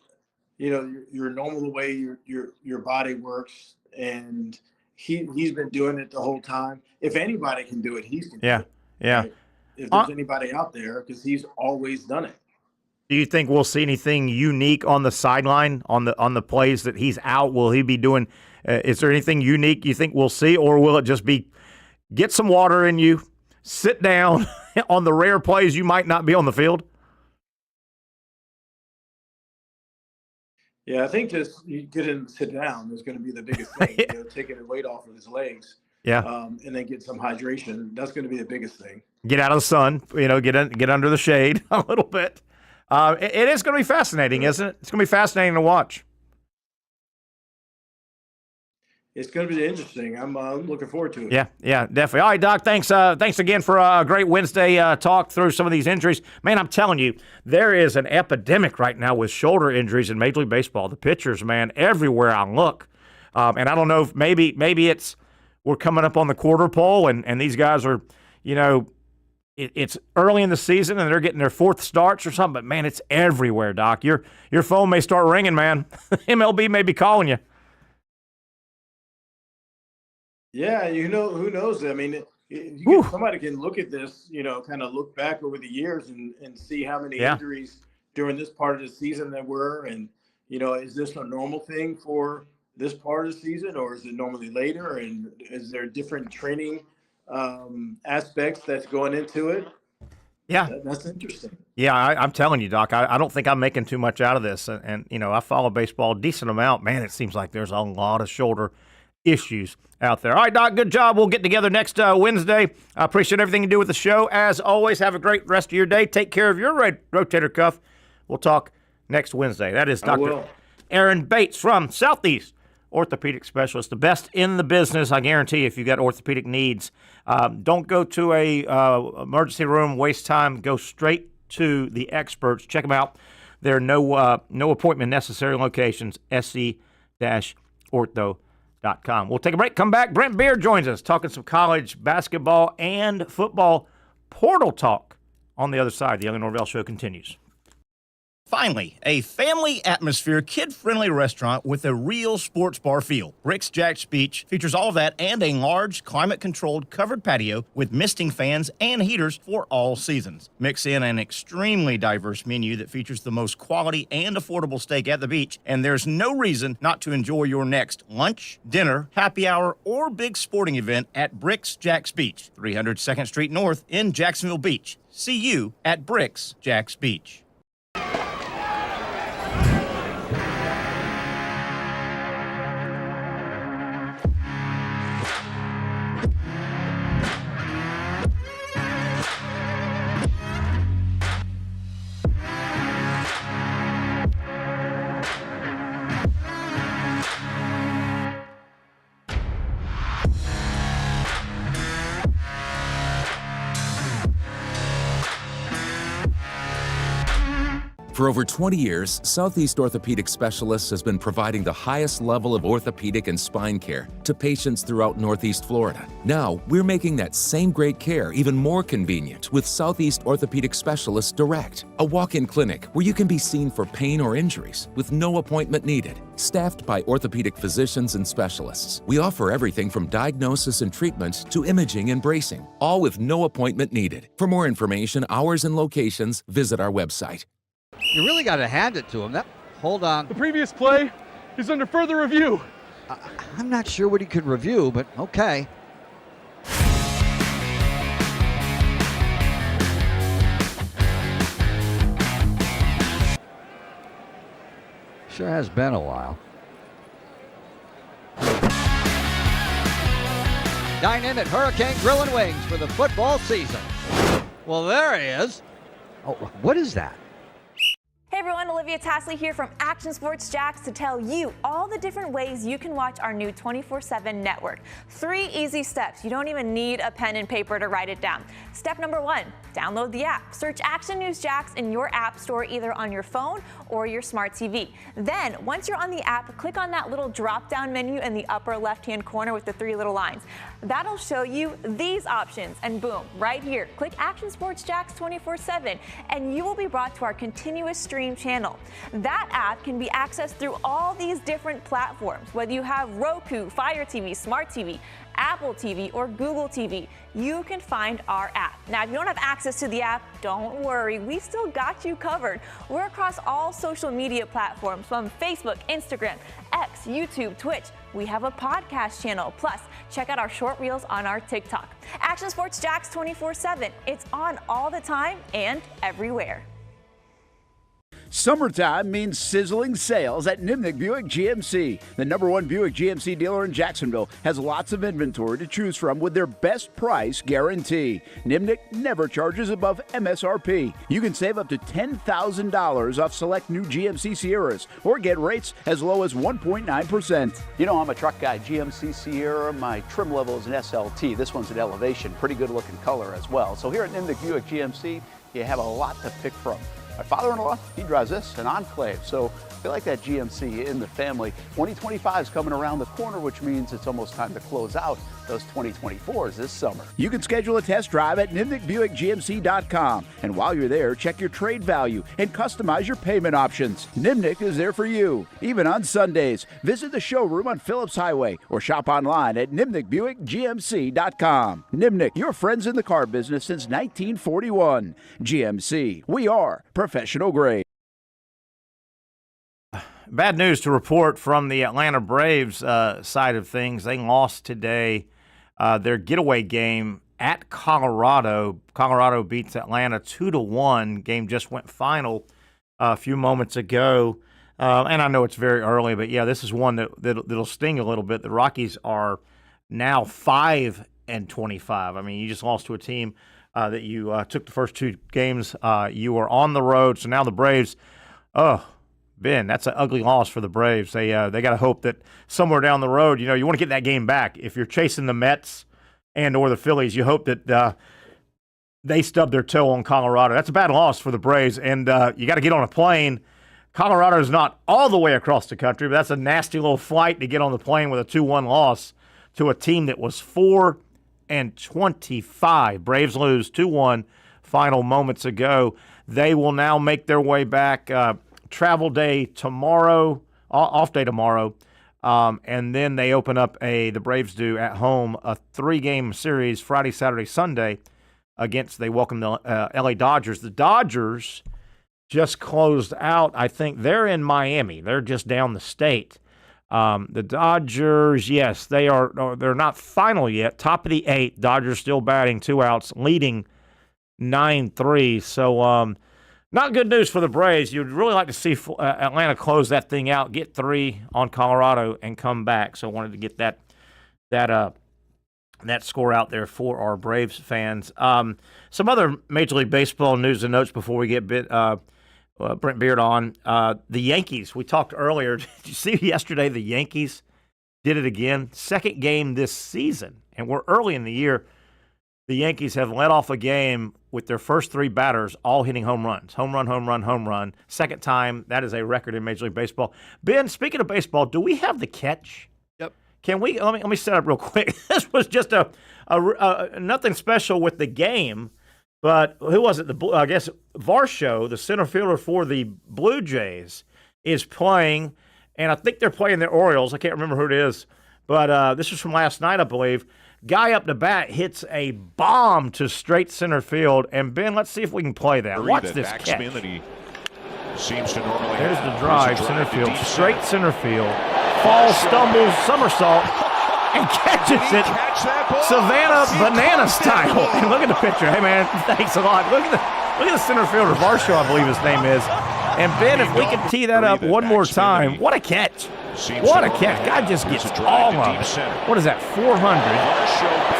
your normal way your body works, and he's been doing it the whole time. If anybody can do it, he's can do it. Yeah. Right? If there's anybody out there, because he's always done it. Do you think we'll see anything unique on the sideline on the plays that he's out? Will he be doing? Is there anything unique you think we'll see, or will it just be get some water in you, sit down on the rare plays you might not be on the field? Yeah, I think just you get him to sit down is going to be the biggest thing. Taking the weight off of his legs. Yeah. And then get some hydration. That's going to be the biggest thing. Get out of the sun. Get under the shade a little bit. It is going to be fascinating, isn't it? It's going to be fascinating to watch. It's going to be interesting. I'm looking forward to it. Yeah, definitely. All right, Doc, thanks again for a great Wednesday talk through some of these injuries. Man, I'm telling you, there is an epidemic right now with shoulder injuries in Major League Baseball. The pitchers, man, everywhere I look. And I don't know if maybe it's we're coming up on the quarter pole and these guys are, it's early in the season and they're getting their fourth starts or something. But, man, it's everywhere, Doc. Your phone may start ringing, man. MLB may be calling you. Yeah, who knows? I mean, somebody can look at this, kind of look back over the years and see how many injuries during this part of the season there were. And, is this a normal thing for this part of the season, or is it normally later? And is there different training aspects that's going into it? Yeah. That's interesting. Yeah, I'm telling you, Doc, I don't think I'm making too much out of this. And I follow baseball a decent amount. Man, it seems like there's a lot of shoulder issues out there. All right, Doc, good job. We'll get together next Wednesday. I appreciate everything you do with the show. As always, have a great rest of your day. Take care of your rotator cuff. We'll talk next Wednesday. That is Dr. Aaron Bates from Southeast Orthopedic Specialist, the best in the business, I guarantee, if you've got orthopedic needs. Don't go to a emergency room, waste time. Go straight to the experts. Check them out. There are no appointment necessary locations, sc-ortho.com. We'll take a break, come back. Brent Beaird joins us, talking some college basketball and football portal talk on the other side. The Young and Norvelle Show continues. Finally, a family atmosphere, kid-friendly restaurant with a real sports bar feel. Rick's Jack's Beach features all of that and a large, climate-controlled covered patio with misting fans and heaters for all seasons. Mix in an extremely diverse menu that features the most quality and affordable steak at the beach, and there's no reason not to enjoy your next lunch, dinner, happy hour, or big sporting event at Rick's Jack's Beach, 300 2nd Street North in Jacksonville Beach. See you at Rick's Jack's Beach. For over 20 years, Southeast Orthopedic Specialists has been providing the highest level of orthopedic and spine care to patients throughout Northeast Florida. Now, we're making that same great care even more convenient with Southeast Orthopedic Specialists Direct, a walk-in clinic where you can be seen for pain or injuries with no appointment needed. Staffed by orthopedic physicians and specialists, we offer everything from diagnosis and treatment to imaging and bracing, all with no appointment needed. For more information, hours, and locations, visit our website. You really got to hand it to him. Hold on. The previous play is under further review. I'm not sure what he could review, but okay. Sure has been a while. Dynamic Hurricane Grill and Wings for the football season. Well, there he is. Oh, what is that? Hey everyone, Olivia Tasley here from Action Sports Jacks to tell you all the different ways you can watch our new 24/7 network. 3 easy steps. You don't even need a pen and paper to write it down. Step number 1, download the app. Search Action News Jacks in your app store either on your phone or your smart TV. Then, once you're on the app, click on that little drop-down menu in the upper left-hand corner with the 3 little lines. That'll show you these options, and boom, right here, click Action Sports Jacks 24/7, and you will be brought to our continuous stream channel. That app can be accessed through all these different platforms, whether you have Roku, Fire TV, Smart TV, Apple TV, or Google TV. You can find our app. Now, if you don't have access to the app, don't worry, we still got you covered. We're across all social media platforms from Facebook, Instagram, X, YouTube, Twitch. We have a podcast channel. Plus, check out our short reels on our TikTok. Action Sports Jacks 24/7. It's on all the time and everywhere. Summertime means sizzling sales at Nimnick Buick GMC. The #1 Buick GMC dealer in Jacksonville has lots of inventory to choose from with their best price guarantee. Nimnick never charges above MSRP. You can save up to $10,000 off select new GMC Sierras or get rates as low as 1.9%. You know, I'm a truck guy. GMC Sierra, my trim level is an SLT. This one's an Elevation. Pretty good looking color as well. So here at Nimnick Buick GMC, you have a lot to pick from. My father-in-law, he drives this, an Enclave, so I feel like that GMC in the family. 2025 is coming around the corner, which means it's almost time to close out those 2024s this summer. You can schedule a test drive at NimnickBuickGMC.com. And while you're there, check your trade value and customize your payment options. Nimnick is there for you, even on Sundays. Visit the showroom on Phillips Highway or shop online at NimnickBuickGMC.com. Nimnick, your friends in the car business since 1941. GMC, we are professional grade. Bad news to report from the Atlanta Braves side of things. They lost today their getaway game at Colorado. Colorado beats Atlanta 2-1. Game just went final a few moments ago. And I know it's very early, but yeah, this is one that'll sting a little bit. The Rockies are now 5-25. I mean, you just lost to a team that you took the first two games. You were on the road, so now the Braves, Ben, that's an ugly loss for the Braves. They got to hope that somewhere down the road, you want to get that game back. If you're chasing the Mets and or the Phillies, you hope that they stub their toe on Colorado. That's a bad loss for the Braves, and you got to get on a plane. Colorado's not all the way across the country, but that's a nasty little flight to get on the plane with a 2-1 loss to a team that was 4-25. Braves lose 2-1 final moments ago. They will now make their way back. Travel day tomorrow, off day tomorrow, and then they open up the Braves do at home a 3-game series Friday, Saturday, Sunday they welcome the LA Dodgers. The Dodgers just closed out. I think they're in Miami. They're just down the state. The Dodgers, yes, they're not final yet. Top of the 8th. Dodgers still batting 2 outs, leading 9-3. So not good news for the Braves. You'd really like to see Atlanta close that thing out, get 3 on Colorado, and come back. So I wanted to get that score out there for our Braves fans. Some other Major League Baseball news and notes before we get Brent Beaird on. The Yankees, we talked earlier. Did you see yesterday the Yankees did it again? Second game this season, and we're early in the year. The Yankees have led off a game with their first 3 batters all hitting home runs. Home run, home run, home run. Second time. That is a record in Major League Baseball. Ben, speaking of baseball, do we have the catch? Yep. Can we? Let me set up real quick. This was just a nothing special with the game, but who was it? I guess Varsho, the center fielder for the Blue Jays, is playing, and I think they're playing the Orioles. I can't remember who it is, but this was from last night, I believe. Guy up the bat hits a bomb to straight center field. And, Ben, let's see if we can play that. Watch this catch. That he seems to normally There's the drive, center field, straight center field. Falls, stumbles, somersault, and catches it. Savannah Bananas-style. And look at the picture. Hey, man, thanks a lot. Look at the center fielder, Varsho, I believe his name is. And, Ben, if we can tee that up one more time, what a catch. What a catch. Guy just gets all of it. What is that, 400?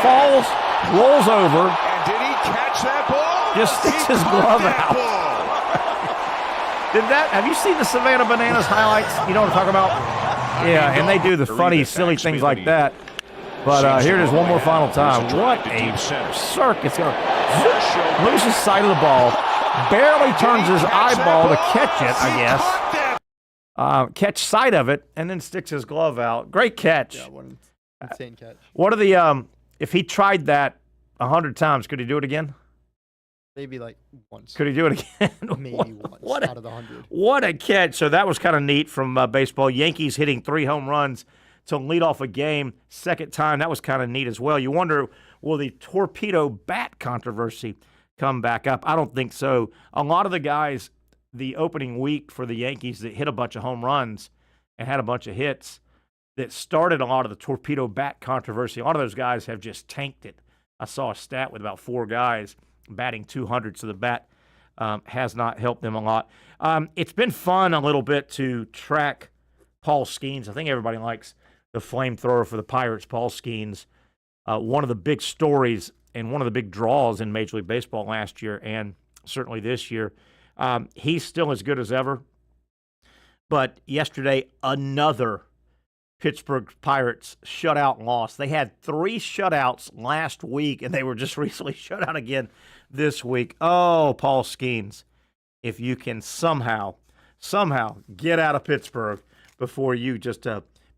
Falls, rolls over. And did he catch that ball? Just sticks his glove out. Have you seen the Savannah Bananas highlights? You know what I'm talking about? Yeah, and they do the funny, silly things like that. But here it is one more final time. What a circus. Loses sight of the ball. Barely turns his eyeball to catch it, I guess. Catch sight of it, and then sticks his glove out. Great catch. Yeah, what an insane catch. What are the if he tried that 100 times, could he do it again? Maybe like once. Could he do it again? Maybe once out of the 100. What a catch. So that was kind of neat from baseball. Yankees hitting 3 home runs to lead off a game. Second time, that was kind of neat as well. You wonder, will the torpedo bat controversy come back up? I don't think so. A lot of the guys the opening week for the Yankees that hit a bunch of home runs and had a bunch of hits that started a lot of the torpedo bat controversy. A lot of those guys have just tanked it. I saw a stat with about 4 guys batting 200, so the bat has not helped them a lot. It's been fun a little bit to track Paul Skeens. I think everybody likes the flamethrower for the Pirates, Paul Skeens. One of the big stories and one of the big draws in Major League Baseball last year and certainly this year. He's still as good as ever. But yesterday, another Pittsburgh Pirates shutout loss. They had 3 shutouts last week, and they were just recently shut out again this week. Oh, Paul Skeens, if you can somehow get out of Pittsburgh before you just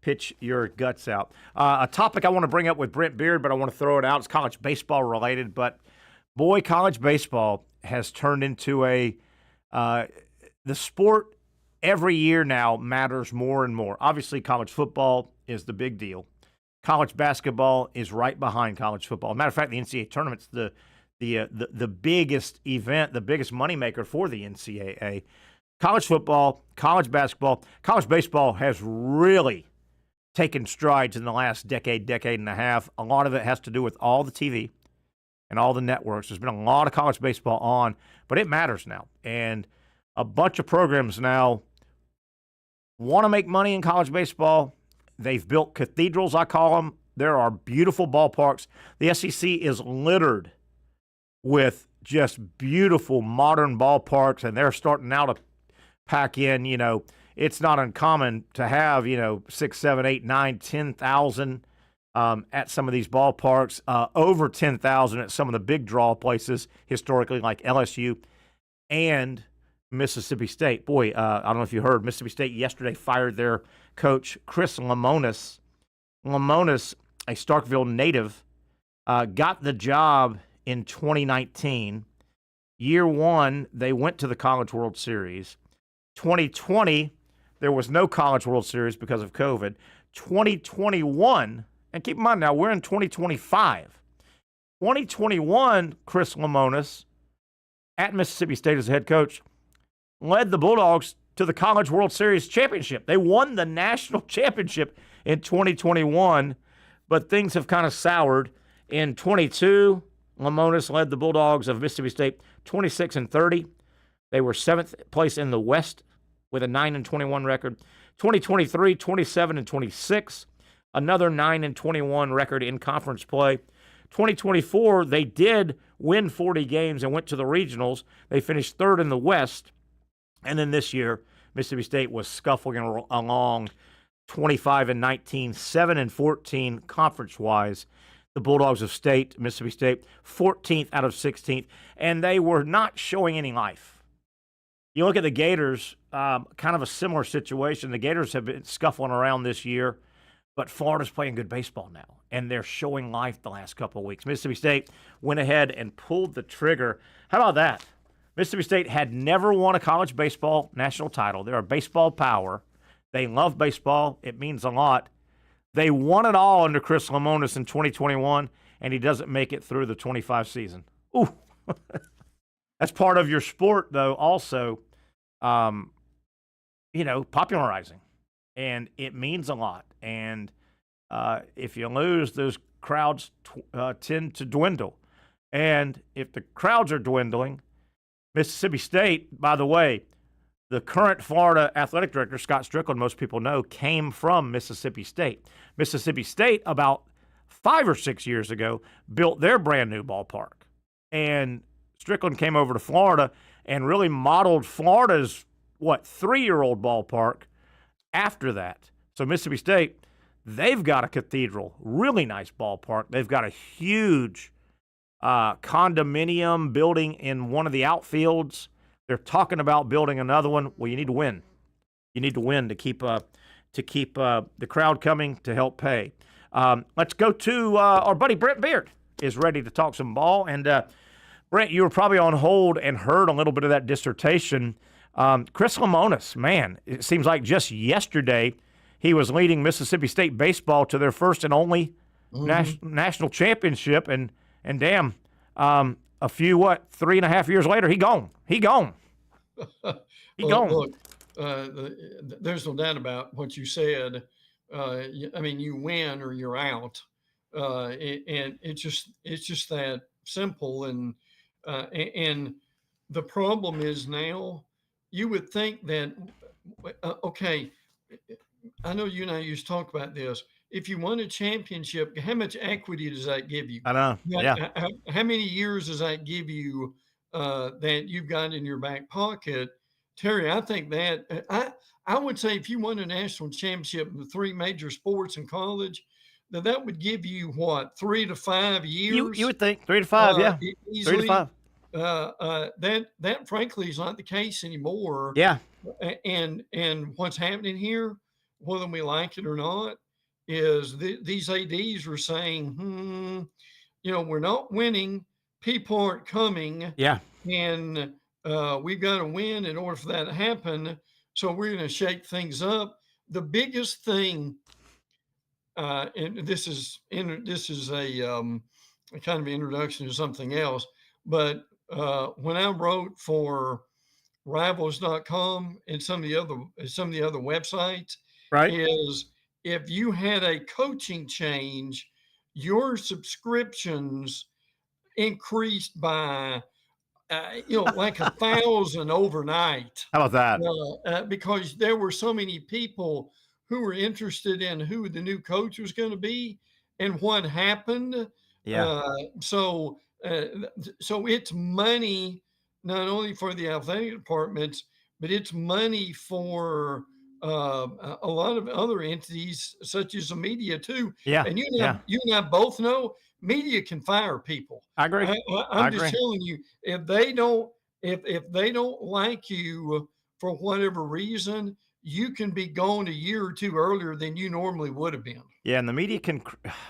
pitch your guts out. A topic I want to bring up with Brent Beaird, but I want to throw it out. It's college baseball related, but boy, college baseball has turned into the sport every year now matters more and more. Obviously, college football is the big deal. College basketball is right behind college football. Matter of fact, the NCAA tournament's the biggest event, the biggest moneymaker for the NCAA. College football, college basketball, college baseball has really taken strides in the last decade and a half. A lot of it has to do with all the TV and all the networks. There's been a lot of college baseball on, but it matters now. And a bunch of programs now want to make money in college baseball. They've built cathedrals, I call them. There are beautiful ballparks. The SEC is littered with just beautiful modern ballparks, and they're starting now to pack in, it's not uncommon to have, 6, 7, 8, 9, 10,000 at some of these ballparks, over 10,000 at some of the big draw places historically like LSU and Mississippi State. Boy, I don't know if you heard, Mississippi State yesterday fired their coach, Chris Lemonis. Lemonis, a Starkville native, got the job in 2019. Year one, they went to the College World Series. 2020, there was no College World Series because of COVID. 2021, and keep in mind now, we're in 2025. 2021, Chris Lemonis, at Mississippi State as head coach, led the Bulldogs to the College World Series championship. They won the national championship in 2021, but things have kind of soured. In 22, Lemonis led the Bulldogs of Mississippi State 26-30. They were 7th place in the West with a 9-21 record. 2023, 27-26, another 9-21 record in conference play. 2024, they did win 40 games and went to the regionals. They finished 3rd in the West. And then this year, Mississippi State was scuffling along 25-19, 7-14 conference-wise. The Bulldogs of Mississippi State, 14th out of 16th, and they were not showing any life. You look at the Gators, kind of a similar situation. The Gators have been scuffling around this year, but Florida's playing good baseball now, and they're showing life the last couple of weeks. Mississippi State went ahead and pulled the trigger. How about that? Mississippi State had never won a college baseball national title. They're a baseball power. They love baseball. It means a lot. They won it all under Chris Lemonis in 2021, and he doesn't make it through the 25 season. Ooh. That's part of your sport, though, also, popularizing. And it means a lot. And if you lose, those crowds tend to dwindle. And if the crowds are dwindling, Mississippi State, by the way, the current Florida athletic director, Scott Strickland, most people know, came from Mississippi State. Mississippi State, about 5 or 6 years ago, built their brand new ballpark. And Strickland came over to Florida and really modeled Florida's, 3-year-old ballpark after that. So Mississippi State, they've got a cathedral, really nice ballpark. They've got a huge condominium building in one of the outfields. They're talking about building another one. Well, you need to win. You need to win to keep the crowd coming to help pay. Let's go to our buddy Brent Beaird is ready to talk some ball. And Brent, you were probably on hold and heard a little bit of that dissertation. Chris Lemonis, man, it seems like just yesterday he was leading Mississippi State baseball to their first and only national championship. And damn, a few, 3.5 years later, he gone. He gone. Look, there's no doubt about what you said. You win or you're out, and it's just that simple. And the problem is now, you would think that, okay, I know you and I used to talk about this. If you won a championship, how much equity does that give you? I know. Yeah. How many years does that give you that you've got in your back pocket? Terry, I think that I would say if you won a national championship in the 3 major sports in college, that would give you 3 to 5 years. You would think 3 to 5, yeah. Easily. 3 to 5. That frankly is not the case anymore. Yeah. And what's happening here, whether we like it or not, is these ADs are saying, we're not winning. People aren't coming. Yeah. And we've got to win in order for that to happen. So we're going to shake things up. The biggest thing, and this is a kind of introduction to something else, but when I wrote for Rivals.com and some of the other websites, right, is if you had a coaching change, your subscriptions increased by like 1,000 overnight. How about that? Because there were so many people who were interested in who the new coach was going to be and what happened. Yeah. So it's money not only for the athletic departments, but it's money for a lot of other entities such as the media too. Yeah. And you and I both know media can fire people. I agree. I'm just telling you, if they don't like you for whatever reason, you can be gone a year or two earlier than you normally would have been. Yeah, and the media can,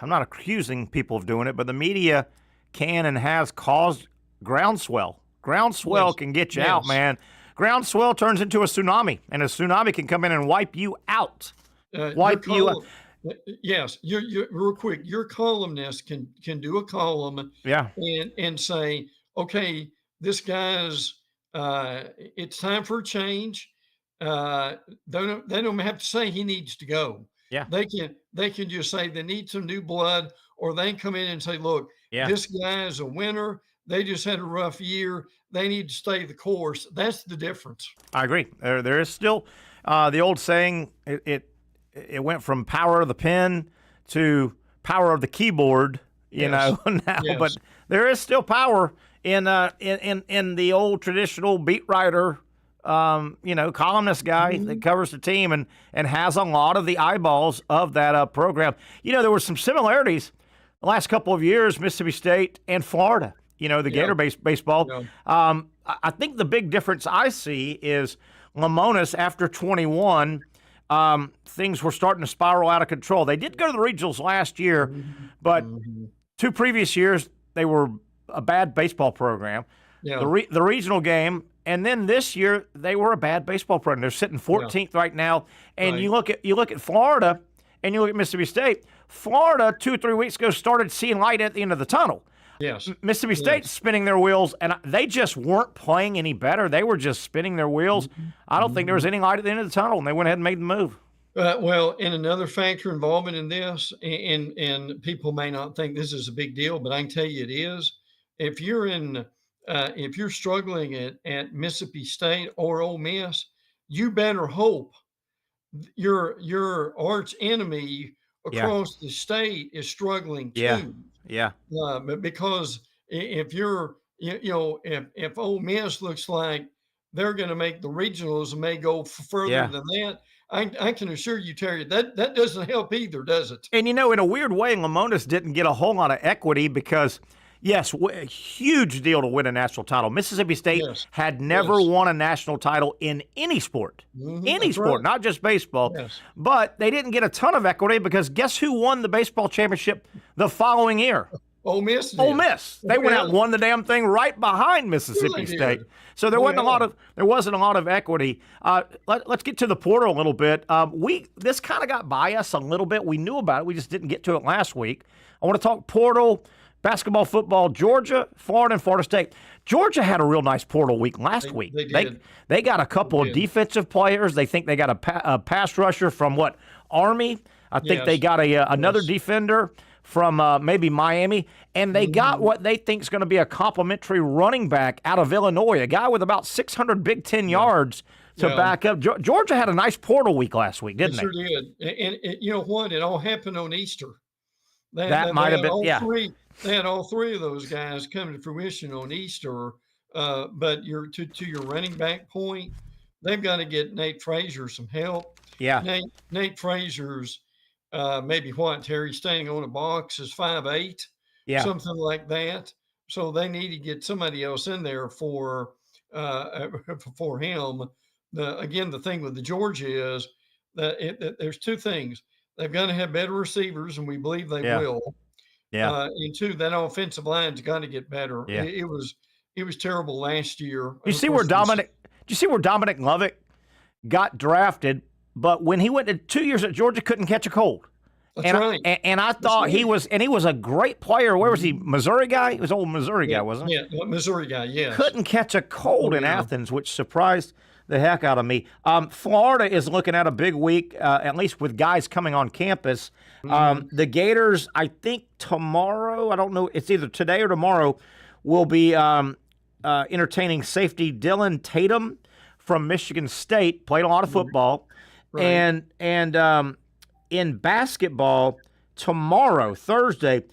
I'm not accusing people of doing it, but the media can and has caused groundswell. Groundswell can get you out, man. Groundswell turns into a tsunami, and a tsunami can come in and wipe you out. Wipe you out. Yes, you're real quick. Your columnist can do a column, and say, okay, this guy's. It's time for a change. They don't have to say he needs to go. Yeah, they can just say they need some new blood, or they can come in and say, look, this guy is a winner. They just had a rough year. They need to stay the course. That's the difference. I agree. There is still the old saying. It went from power of the pen to power of the keyboard, you know, now. Yes. But there is still power in the old traditional beat writer, columnist guy that covers the team and has a lot of the eyeballs of that program. There were some similarities the last couple of years, Mississippi State and Florida. The Gator-based baseball. Yeah. I think the big difference I see is Lamonis after 21. Things were starting to spiral out of control. They did go to the regionals last year, but 2 previous years they were a bad baseball program. Yeah. The regional game, and then this year they were a bad baseball program. They're sitting 14th right now. And you look at Florida and you look at Mississippi State. Florida 2 or 3 weeks ago started seeing light at the end of the tunnel. Yes. Mississippi State spinning their wheels, and they just weren't playing any better. They were just spinning their wheels. I don't think there was any light at the end of the tunnel, and they went ahead and made the move. Well, and another factor involvement in this, and people may not think this is a big deal, but I can tell you it is. If you're struggling at Mississippi State or Ole Miss, you better hope your arch enemy across the state is struggling too. Yeah. Because if if Ole Miss looks like they're going to make the regionals and may go further than that, I can assure you, Terry, that doesn't help either, does it? And in a weird way, Lamonis didn't get a whole lot of equity because, yes, a huge deal to win a national title. Mississippi State had never won a national title in any sport, not just baseball. Yes. But they didn't get a ton of equity because guess who won the baseball championship the following year? Ole Miss did. Ole Miss. They went out and won the damn thing right behind Mississippi State. So there wasn't a lot of equity. Let's get to the portal a little bit. This kind of got by us a little bit. We knew about it. We just didn't get to it last week. I want to talk portal, basketball, football, Georgia, Florida, and Florida State. Georgia had a real nice portal week last week. They did. They got a couple of defensive players. They think they got a pass rusher from Army. I think they got another defender from maybe Miami, and they got what they think is going to be a complimentary running back out of Illinois, a guy with about 600 Big Ten yards to back up. Georgia had a nice portal week last week, didn't they? Sure did. And you know what? It all happened on Easter. That might have been, They had all 3 of those guys come to fruition on Easter. But to your running back point, they've got to get Nate Frazier some help. Yeah. Nate Frazier's maybe Terry standing on a box is 5'8", something like that. So they need to get somebody else in there for him. The thing with the Georgia is there's two things. They've got to have better receivers, and we believe they will. Yeah. And two, that offensive line's got to get better. Yeah. It was terrible last year. You see where Dominic Lovett got drafted, but when he went to 2 years at Georgia, couldn't catch a cold. That's right. And I thought he was a great player. Where was he? Missouri guy? He was an old Missouri guy, wasn't he? Yeah, Missouri guy, yes. Couldn't catch a cold in Athens, which surprised the heck out of me. Florida is looking at a big week, at least with guys coming on campus. The Gators, I think tomorrow, I don't know, it's either today or tomorrow, will be entertaining safety Dylan Tatum from Michigan State. Played a lot of football. Right. And in basketball, tomorrow, Thursday,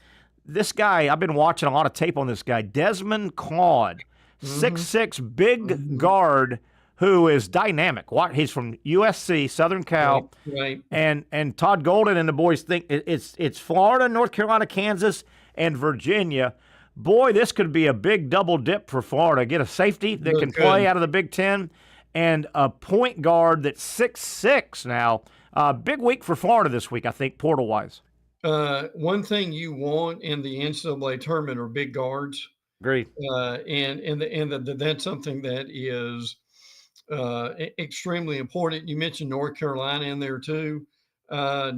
this guy, I've been watching a lot of tape on this guy, Desmond Claude, 6'6", big guard, who is dynamic. He's from USC, Southern Cal, right. And Todd Golden and the boys think it's Florida, North Carolina, Kansas, and Virginia. Boy, this could be a big double dip for Florida. Get a safety that can play out of the Big Ten and a point guard that's 6'6" now. Big week for Florida this week, I think, portal-wise. One thing you want in the NCAA tournament are big guards. Agreed. And that's something that is extremely important. You mentioned North Carolina in there too. Let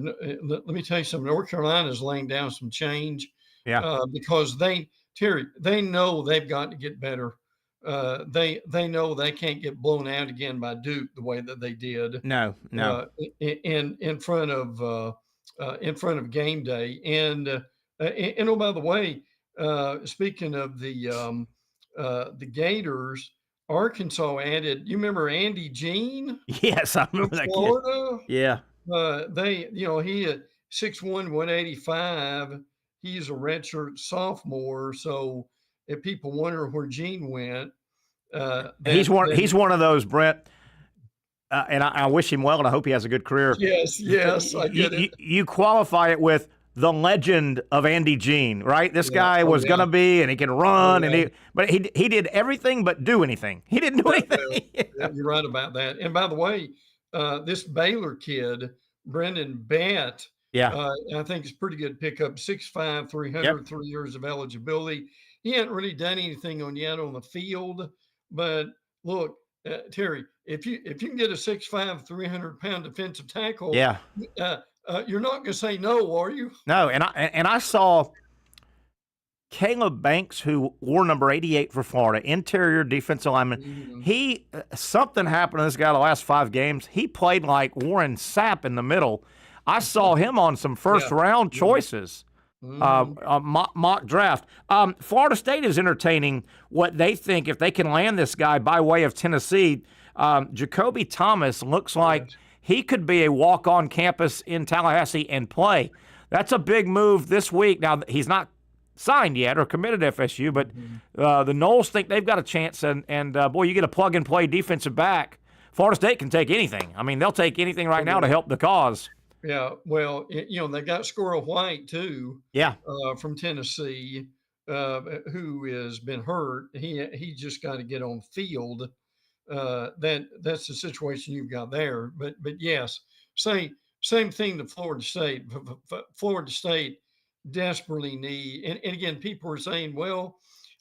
me tell you something. North Carolina is laying down some change. Yeah. Because they know they've got to get better. They know they can't get blown out again by Duke the way that they did. No. In front of game day. And oh, by the way, speaking of the Gators, Arkansas added. You remember Andy Jean? Yes, I remember that Florida. Kid. Yeah. He had 6'1", 185. He's a redshirt sophomore. So if people wonder where Gene went, he's one of those, Brent. And I wish him well, and I hope he has a good career. Yes, I get it. You qualify it with the legend of Andy Jean, right? This guy was going to be, and he can run, but he did everything but do anything. He didn't do anything. Yeah, you're right about that. And by the way, this Baylor kid, Brendan Batt, I think it's pretty good pickup. 6'5", 300, 3 years of eligibility. He hadn't really done anything yet on the field, but look, Terry, if you can get a 6'5", 300-pound defensive tackle, you're not going to say no, are you? No, and I saw Caleb Banks, who wore number 88 for Florida, interior defensive lineman. Mm-hmm. Something happened to this guy the last 5 games. He played like Warren Sapp in the middle. I saw him on some first-round choices. Mock draft. Florida State is entertaining what they think if they can land this guy by way of Tennessee. Jacoby Thomas looks like he could be a walk-on campus in Tallahassee and play. That's a big move this week. Now, he's not signed yet or committed to FSU, but the Noles think they've got a chance. And boy, you get a plug-and-play defensive back. Florida State can take anything. I mean, they'll take anything right now to help the cause. Yeah, well, they got Squirrel White too. Yeah, from Tennessee, who has been hurt. He just got to get on field. That's the situation you've got there. But yes, same thing to Florida State. Florida State desperately need. And again, people are saying, well,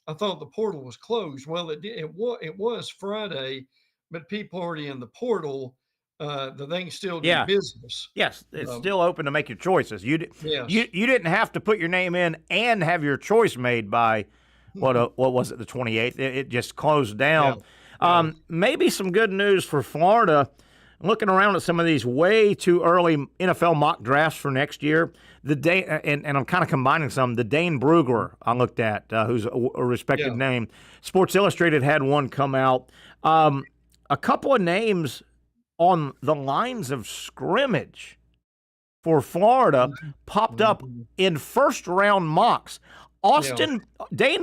I thought the portal was closed. Well, it was Friday, but people already in the portal. The thing still do business. Yes, it's still open to make your choices. You didn't have to put your name in and have your choice made by what was it, the 28th? It just closed down. Maybe some good news for Florida. Looking around at some of these way too early NFL mock drafts for next year, and I'm kind of combining some. The Dane Brugler I looked at, who's a respected name. Sports Illustrated had one come out. A couple of names on the lines of scrimmage for Florida popped up in first-round mocks. Dane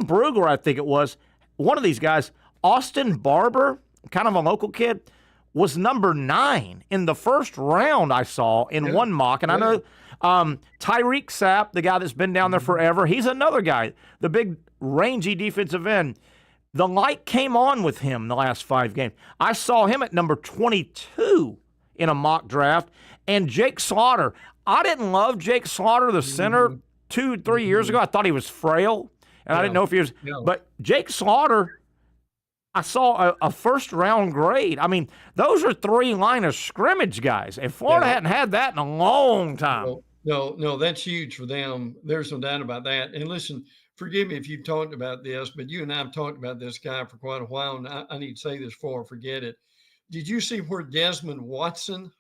Brugler, I think it was, one of these guys, Austin Barber, kind of a local kid, was number 9 in the first round I saw in one mock. And I know Tyreek Sapp, the guy that's been down there forever, he's another guy, the big rangy defensive end. The light came on with him the last 5 games. I saw him at number 22 in a mock draft. And Jake Slaughter. I didn't love Jake Slaughter, the center, 2-3 years ago. I thought he was frail, and I didn't know if he was. But Jake Slaughter, I saw a first-round grade. I mean, those are 3 line of scrimmage guys, and Florida hadn't had that in a long time. No, that's huge for them. There's no doubt about that. And listen, forgive me if you've talked about this, but you and I have talked about this guy for quite a while, and I need to say this before I forget it. Did you see where Desmond Watson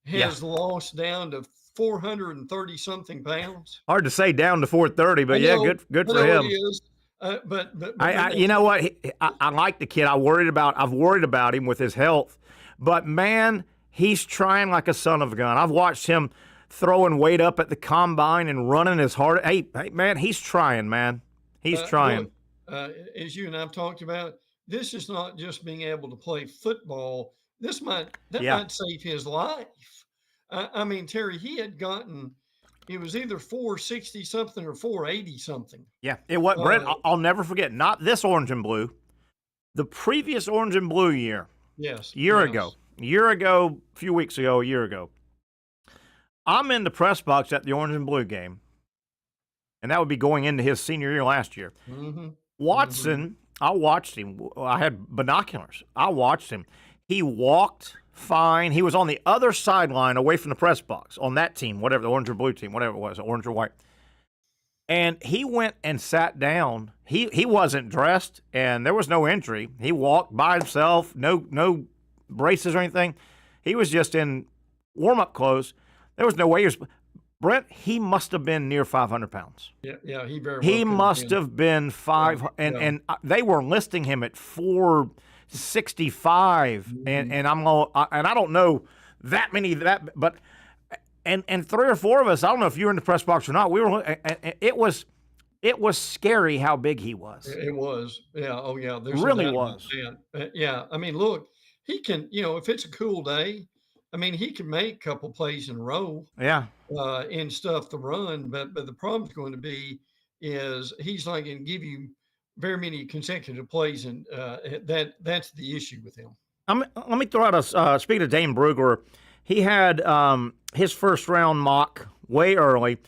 has lost down to 430-something pounds? Hard to say down to 430, but good for him. It is. But you know what? I like the kid. I've worried about him with his health, but man, he's trying like a son of a gun. I've watched him throwing weight up at the combine and running as hard. Hey, man, he's trying, man. He's trying. Look, as you and I've talked about, this is not just being able to play football. That might save his life. I mean, Terry, he had gotten. It was either 460 something or 480 something. Yeah, it was Brent. I'll never forget. Not this orange and blue, the previous orange and blue year. Yes, a year ago, a few weeks ago, a year ago. I'm in the press box at the orange and blue game, and that would be going into his senior year last year. Watson, I watched him. I had binoculars. I watched him. He walked fine. He was on the other sideline away from the press box on that team, whatever, the orange or blue team, whatever it was, orange or white. And he went and sat down. He wasn't dressed, and there was no injury. He walked by himself, no braces or anything. He was just in warm-up clothes. There was no way he was – Brent, he must have been near 500 pounds. Yeah, he very well He must have been and they were listing him at 465, and I don't know that many but and 3 or 4 of us, I don't know if you were in the press box or not. We were, and it was scary how big he was. It was, yeah. Oh yeah, there's really was. Yeah, I mean, look, he can, if it's a cool day, I mean, he can make a couple plays in a row. Yeah. And stuff to run, but the problem's going to be is he's not going to give you very many consecutive plays, and that's the issue with him. Let me throw out speaking of Dane Brugler, he had his first round mock way early,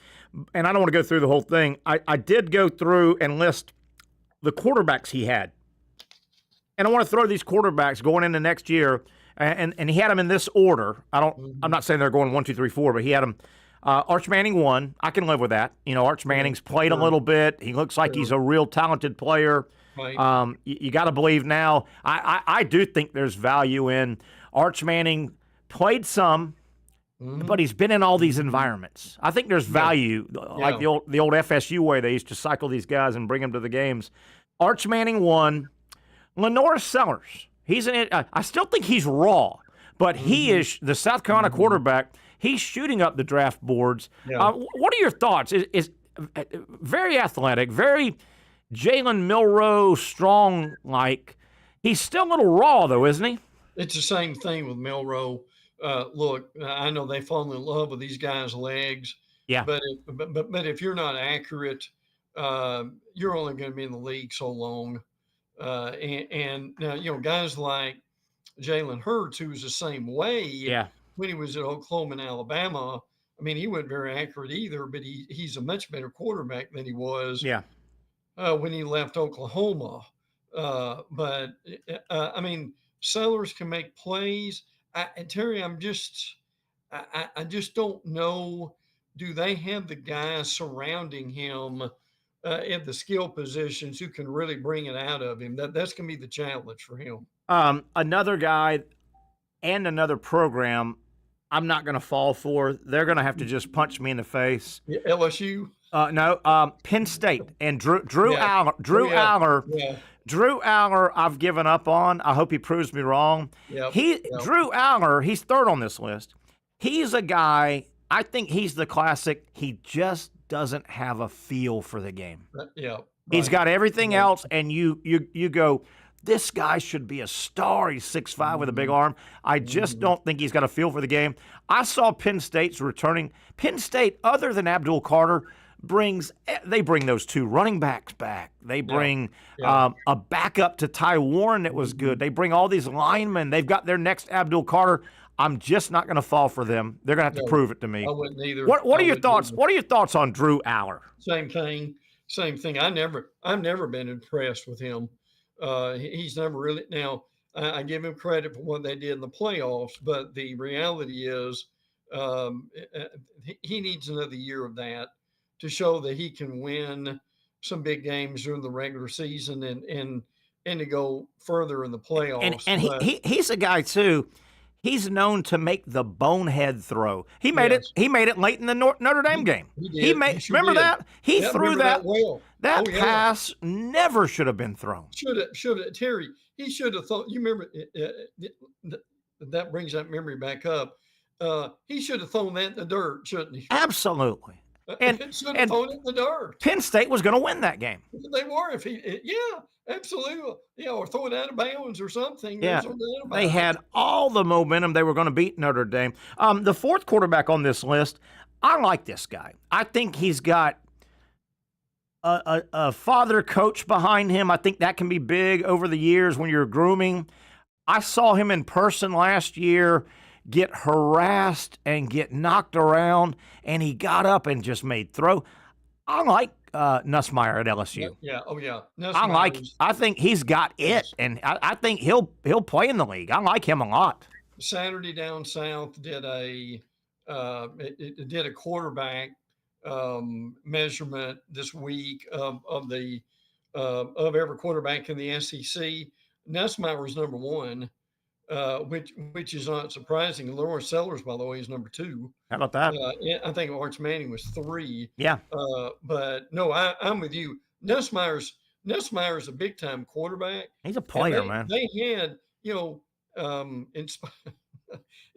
and I don't want to go through the whole thing. I did go through and list the quarterbacks he had, and I want to throw these quarterbacks going into next year, and he had them in this order. I'm not saying they're going 1, 2, 3, 4, but he had them. Arch Manning 1. I can live with that. Arch Manning's played a little bit. He looks like he's a real talented player. Right. You got to believe now. I do think there's value in Arch Manning. Played some, but he's been in all these environments. I think there's value, like the old FSU way they used to cycle these guys and bring them to the games. Arch Manning 1. Lenore Sellers. I still think he's raw, but he is the South Carolina quarterback. He's shooting up the draft boards. Yeah. What are your thoughts? Is very athletic, very Jalen Milroe strong. Like he's still a little raw though, isn't he? It's the same thing with Milroe. Look, I know they fall in love with these guys' legs. Yeah. But if you're not accurate, you're only going to be in the league so long. And now, guys like Jalen Hurts, who was the same way. Yeah. When he was at Oklahoma and Alabama, I mean, he wasn't very accurate either, but he's a much better quarterback than he was when he left Oklahoma. But I mean, Sellers can make plays. And Terry, I just don't know. Do they have the guys surrounding him at the skill positions who can really bring it out of him? That's going to be the challenge for him. Another guy and another program I'm not going to fall for. They're going to have to just punch me in the face. LSU? No, Penn State and Drew Aller. Drew Aller, I've given up on. I hope he proves me wrong. Drew Aller, he's third on this list. He's a guy, I think he's the classic. He just doesn't have a feel for the game. He's got everything else, and you go, this guy should be a star. He's 6'5" with a big arm. I just don't think he's got a feel for the game. I saw Penn State's returning. Penn State, other than Abdul Carter, bring those 2 running backs back. They bring a backup to Ty Warren that was good. They bring all these linemen. They've got their next Abdul Carter. I'm just not going to fall for them. They're going to have to prove it to me. I wouldn't either. What are your thoughts? What are your thoughts on Drew Aller? Same thing. I've never been impressed with him. He's never really. Now I give him credit for what they did in the playoffs, but the reality is he needs another year of that to show that he can win some big games during the regular season and to go further in the playoffs. And he's a guy too. He's known to make the bonehead throw. He made it. He made it late in the Notre Dame game. He did. Remember that? He threw that. Well. That pass never should have been thrown. Should have, Terry. He should have thought. You remember that brings that memory back up. He should have thrown that in the dirt, shouldn't he? Absolutely. And should have thrown it in the dirt. Penn State was going to win that game. They were, absolutely, or throw it out of bounds or something. Yeah, they had all the momentum. They were going to beat Notre Dame. The fourth quarterback on this list, I like this guy. I think he's got a father coach behind him. I think that can be big over the years when you're grooming. I saw him in person last year get harassed and get knocked around, and he got up and just made throw. I like Nussmeier at LSU. Yeah, oh yeah. I think he's got it, and I think he'll play in the league. I like him a lot. Saturday Down South did a quarterback measurement this week of every quarterback in the SEC. Nussmeier was number one. Which is not surprising. Lawrence Sellers, by the way, is number two. How about that? I think Arch Manning was three. Yeah. But no, I'm with you. Nussmeier's a big time quarterback. He's a player, man. They had, in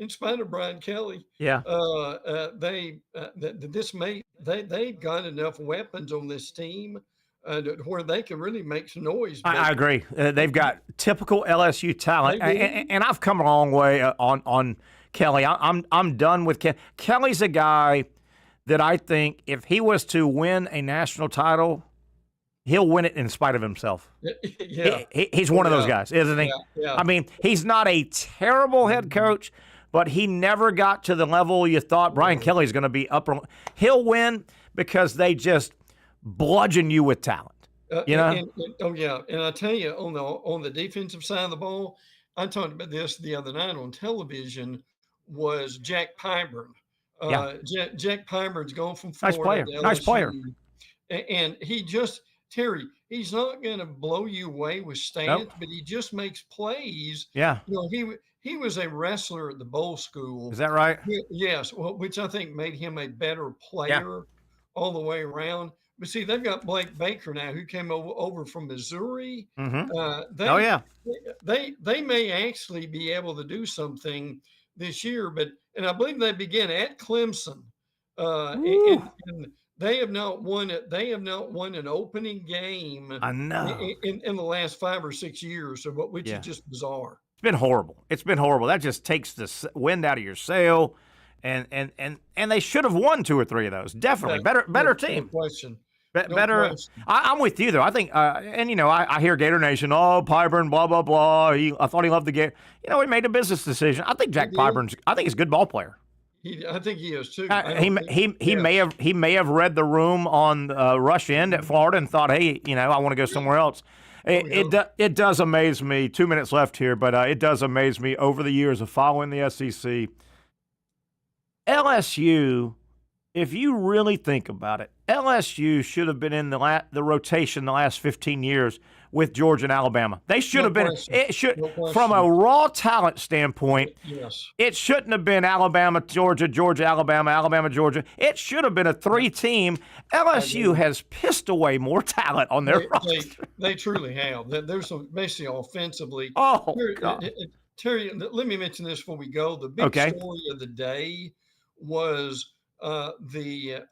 spite of Brian Kelly, yeah. They've got enough weapons on this team where they can really make some noise. I agree. They've got typical LSU talent, and I've come a long way on Kelly. I'm done with Kelly. Kelly's a guy that I think if he was to win a national title, he'll win it in spite of himself. Yeah, he's one of those guys, isn't he? Yeah. I mean, he's not a terrible head coach, but he never got to the level you thought Brian Kelly's going to be up. He'll win because they just bludgeon you with talent, and I tell you, on the defensive side of the ball, I talked about this the other night on television. Was Jack Pyburn? Jack Pyburn's gone from Florida to LSU, nice player, and he just he's not going to blow you away with stats, but he just makes plays. Yeah, he was a wrestler at the bowl school. Is that right? Yes, which I think made him a better player all the way around. But see, they've got Blake Baker now, who came over from Missouri. Mm-hmm. They may actually be able to do something this year, and I believe they begin at Clemson, and they have not won it. They have not won an opening game. I know in the last 5 or 6 years, which is just bizarre. It's been horrible. That just takes the wind out of your sail, and they should have won 2 or 3 of those. Definitely better team. No question. Better. I'm with you though. I think, I hear Gator Nation. Oh, Pyburn, blah blah blah. I thought he loved the game. He made a business decision. I think Jack Pyburn's. I think he's a good ball player. I think he is too. He may have read the room on rush end at Florida and thought, hey, I want to go somewhere else. It does amaze me. 2 minutes left here, but it does amaze me over the years of following the SEC. LSU, if you really think about it, LSU should have been in the rotation the last 15 years with Georgia and Alabama. They should have been. It should, from a raw talent standpoint. Yes. It shouldn't have been Alabama, Georgia, Georgia, Alabama, Alabama, Georgia. It should have been a 3-team. LSU has pissed away more talent on their roster. They truly have. There's some basically offensively. Oh, God. Terry, let me mention this before we go. The big story of the day was the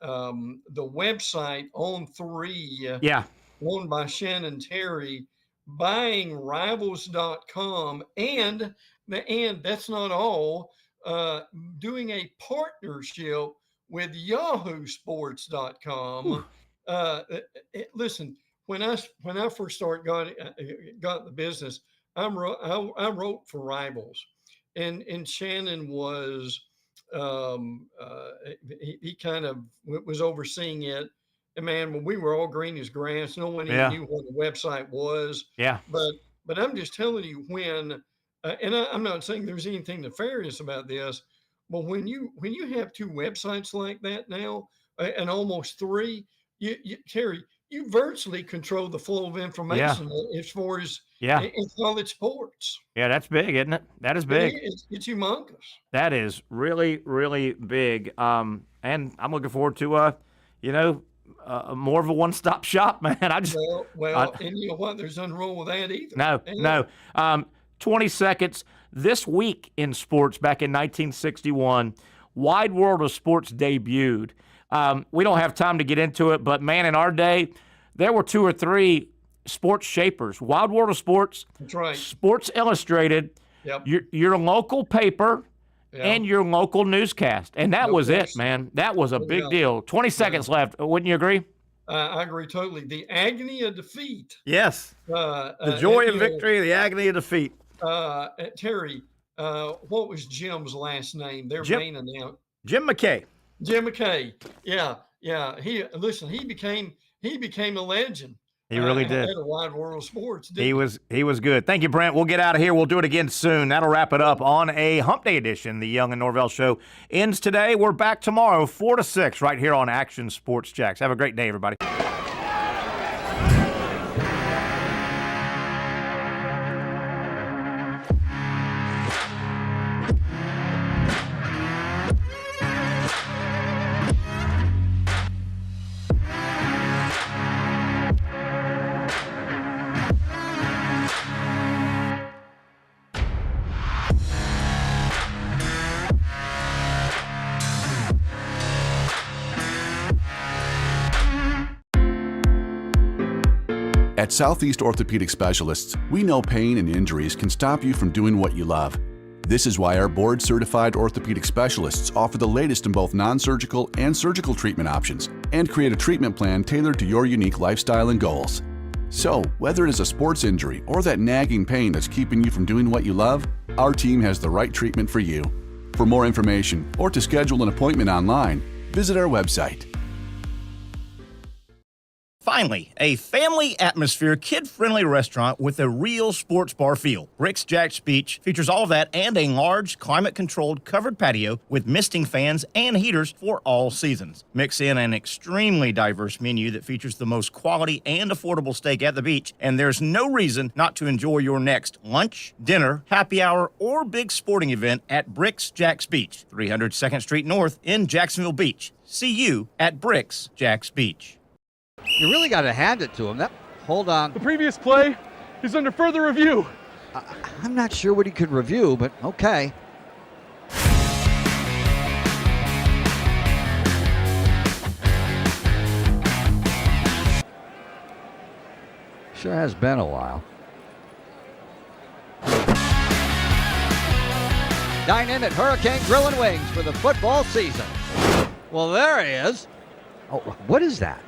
website On3, owned by Shannon Terry, buying Rivals.com, and that's not all, doing a partnership with YahooSports.com. Listen, when I first got the business, I wrote for Rivals. and Shannon was he kind of was overseeing it. And man, when we were all green as grass, no one even knew what the website was. Yeah. But I'm just telling you when, and I'm not saying there's anything nefarious about this, but when you have 2 websites like that now, and almost 3, Terry, you virtually control the flow of information as far as in college sports. Yeah, that's big, isn't it? That is big. It's humongous. That is really, really big. And I'm looking forward to, more of a one-stop shop, man. And you know what? There's nothing wrong with that either. No. 20 seconds. This week in sports, back in 1961, Wide World of Sports debuted. We don't have time to get into it, but man, in our day, there were 2 or 3 sports shapers. Wide World of Sports, that's right. Sports Illustrated, your local paper, and your local newscast. And that was it, man. That was a big deal. 20 seconds left. Wouldn't you agree? I agree totally. The agony of defeat. Yes. The joy of victory, the agony of defeat. Terry, what was Jim's last name? Their main announcer. Jim McKay. Jim McKay. Yeah. He became a legend. He really did. At a Wide World of Sports. He was good. Thank you, Brent. We'll get out of here. We'll do it again soon. That'll wrap it up on a Hump Day edition. The Young and Norvelle Show ends today. We're back tomorrow, 4 to 6, right here on Action Sports Jacks. Have a great day, everybody. At Southeast Orthopedic Specialists, we know pain and injuries can stop you from doing what you love. This is why our board-certified orthopedic specialists offer the latest in both non-surgical and surgical treatment options and create a treatment plan tailored to your unique lifestyle and goals. So, whether it is a sports injury or that nagging pain that's keeping you from doing what you love, our team has the right treatment for you. For more information or to schedule an appointment online, visit our website. Finally, a family atmosphere, kid-friendly restaurant with a real sports bar feel. Rick's Jack's Beach features all of that and a large, climate-controlled covered patio with misting fans and heaters for all seasons. Mix in an extremely diverse menu that features the most quality and affordable steak at the beach, and there's no reason not to enjoy your next lunch, dinner, happy hour, or big sporting event at Rick's Jack's Beach, 300 2nd Street North in Jacksonville Beach. See you at Rick's Jack's Beach. You really got to hand it to him. Hold on. The previous play is under further review. I'm not sure what he could review, but okay. Sure has been a while. Dine in at Hurricane Grill and Wings for the football season. Well, there he is. Oh, what is that?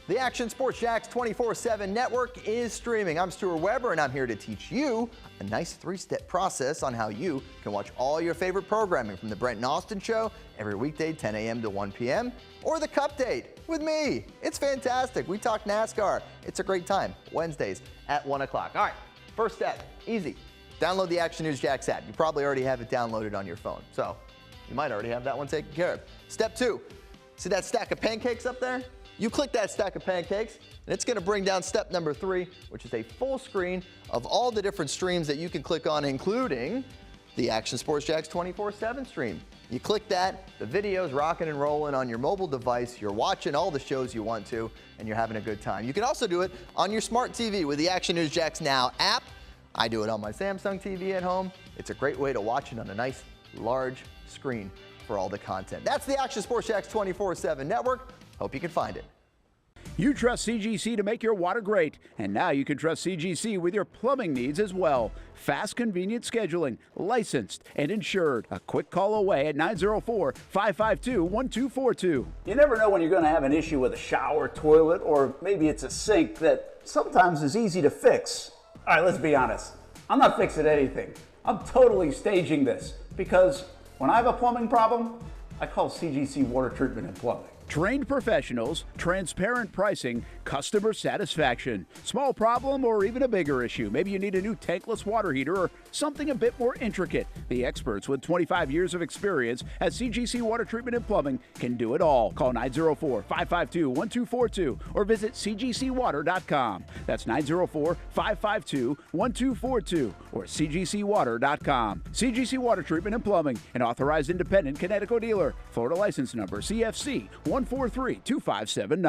The Action Sports Jacks 24/7 network is streaming. I'm Stuart Weber, and I'm here to teach you a nice 3-step process on how you can watch all your favorite programming from the Brent and Austin Show every weekday 10 a.m. to 1 p.m. or the Cup Date with me. It's fantastic. We talk NASCAR. It's a great time. Wednesdays at 1 o'clock. All right, first step, easy. Download the Action News Jacks app. You probably already have it downloaded on your phone, so you might already have that one taken care of. Step 2, see that stack of pancakes up there? You click that stack of pancakes, and it's going to bring down step number 3, which is a full screen of all the different streams that you can click on, including the Action Sports Jacks 24/7 stream. You click that, the video's rocking and rolling on your mobile device, you're watching all the shows you want to, and you're having a good time. You can also do it on your smart TV with the Action News Jacks Now app. I do it on my Samsung TV at home. It's a great way to watch it on a nice, large screen for all the content. That's the Action Sports Jacks 24/7 network. Hope you can find it. You trust CGC to make your water great, and now you can trust CGC with your plumbing needs as well. Fast, convenient scheduling, licensed and insured. A quick call away at 904-552-1242. You never know when you're going to have an issue with a shower, toilet, or maybe it's a sink that sometimes is easy to fix. All right, let's be honest. I'm not fixing anything. I'm totally staging this because when I have a plumbing problem, I call CGC Water Treatment and Plumbing. Trained professionals, transparent pricing, customer satisfaction. Small problem or even a bigger issue. Maybe you need a new tankless water heater or something a bit more intricate. The experts with 25 years of experience at CGC Water Treatment and Plumbing can do it all. Call 904-552-1242 or visit cgcwater.com. That's 904-552-1242 or cgcwater.com. CGC Water Treatment and Plumbing, an authorized independent Connecticut dealer. Florida license number CFC 1432579.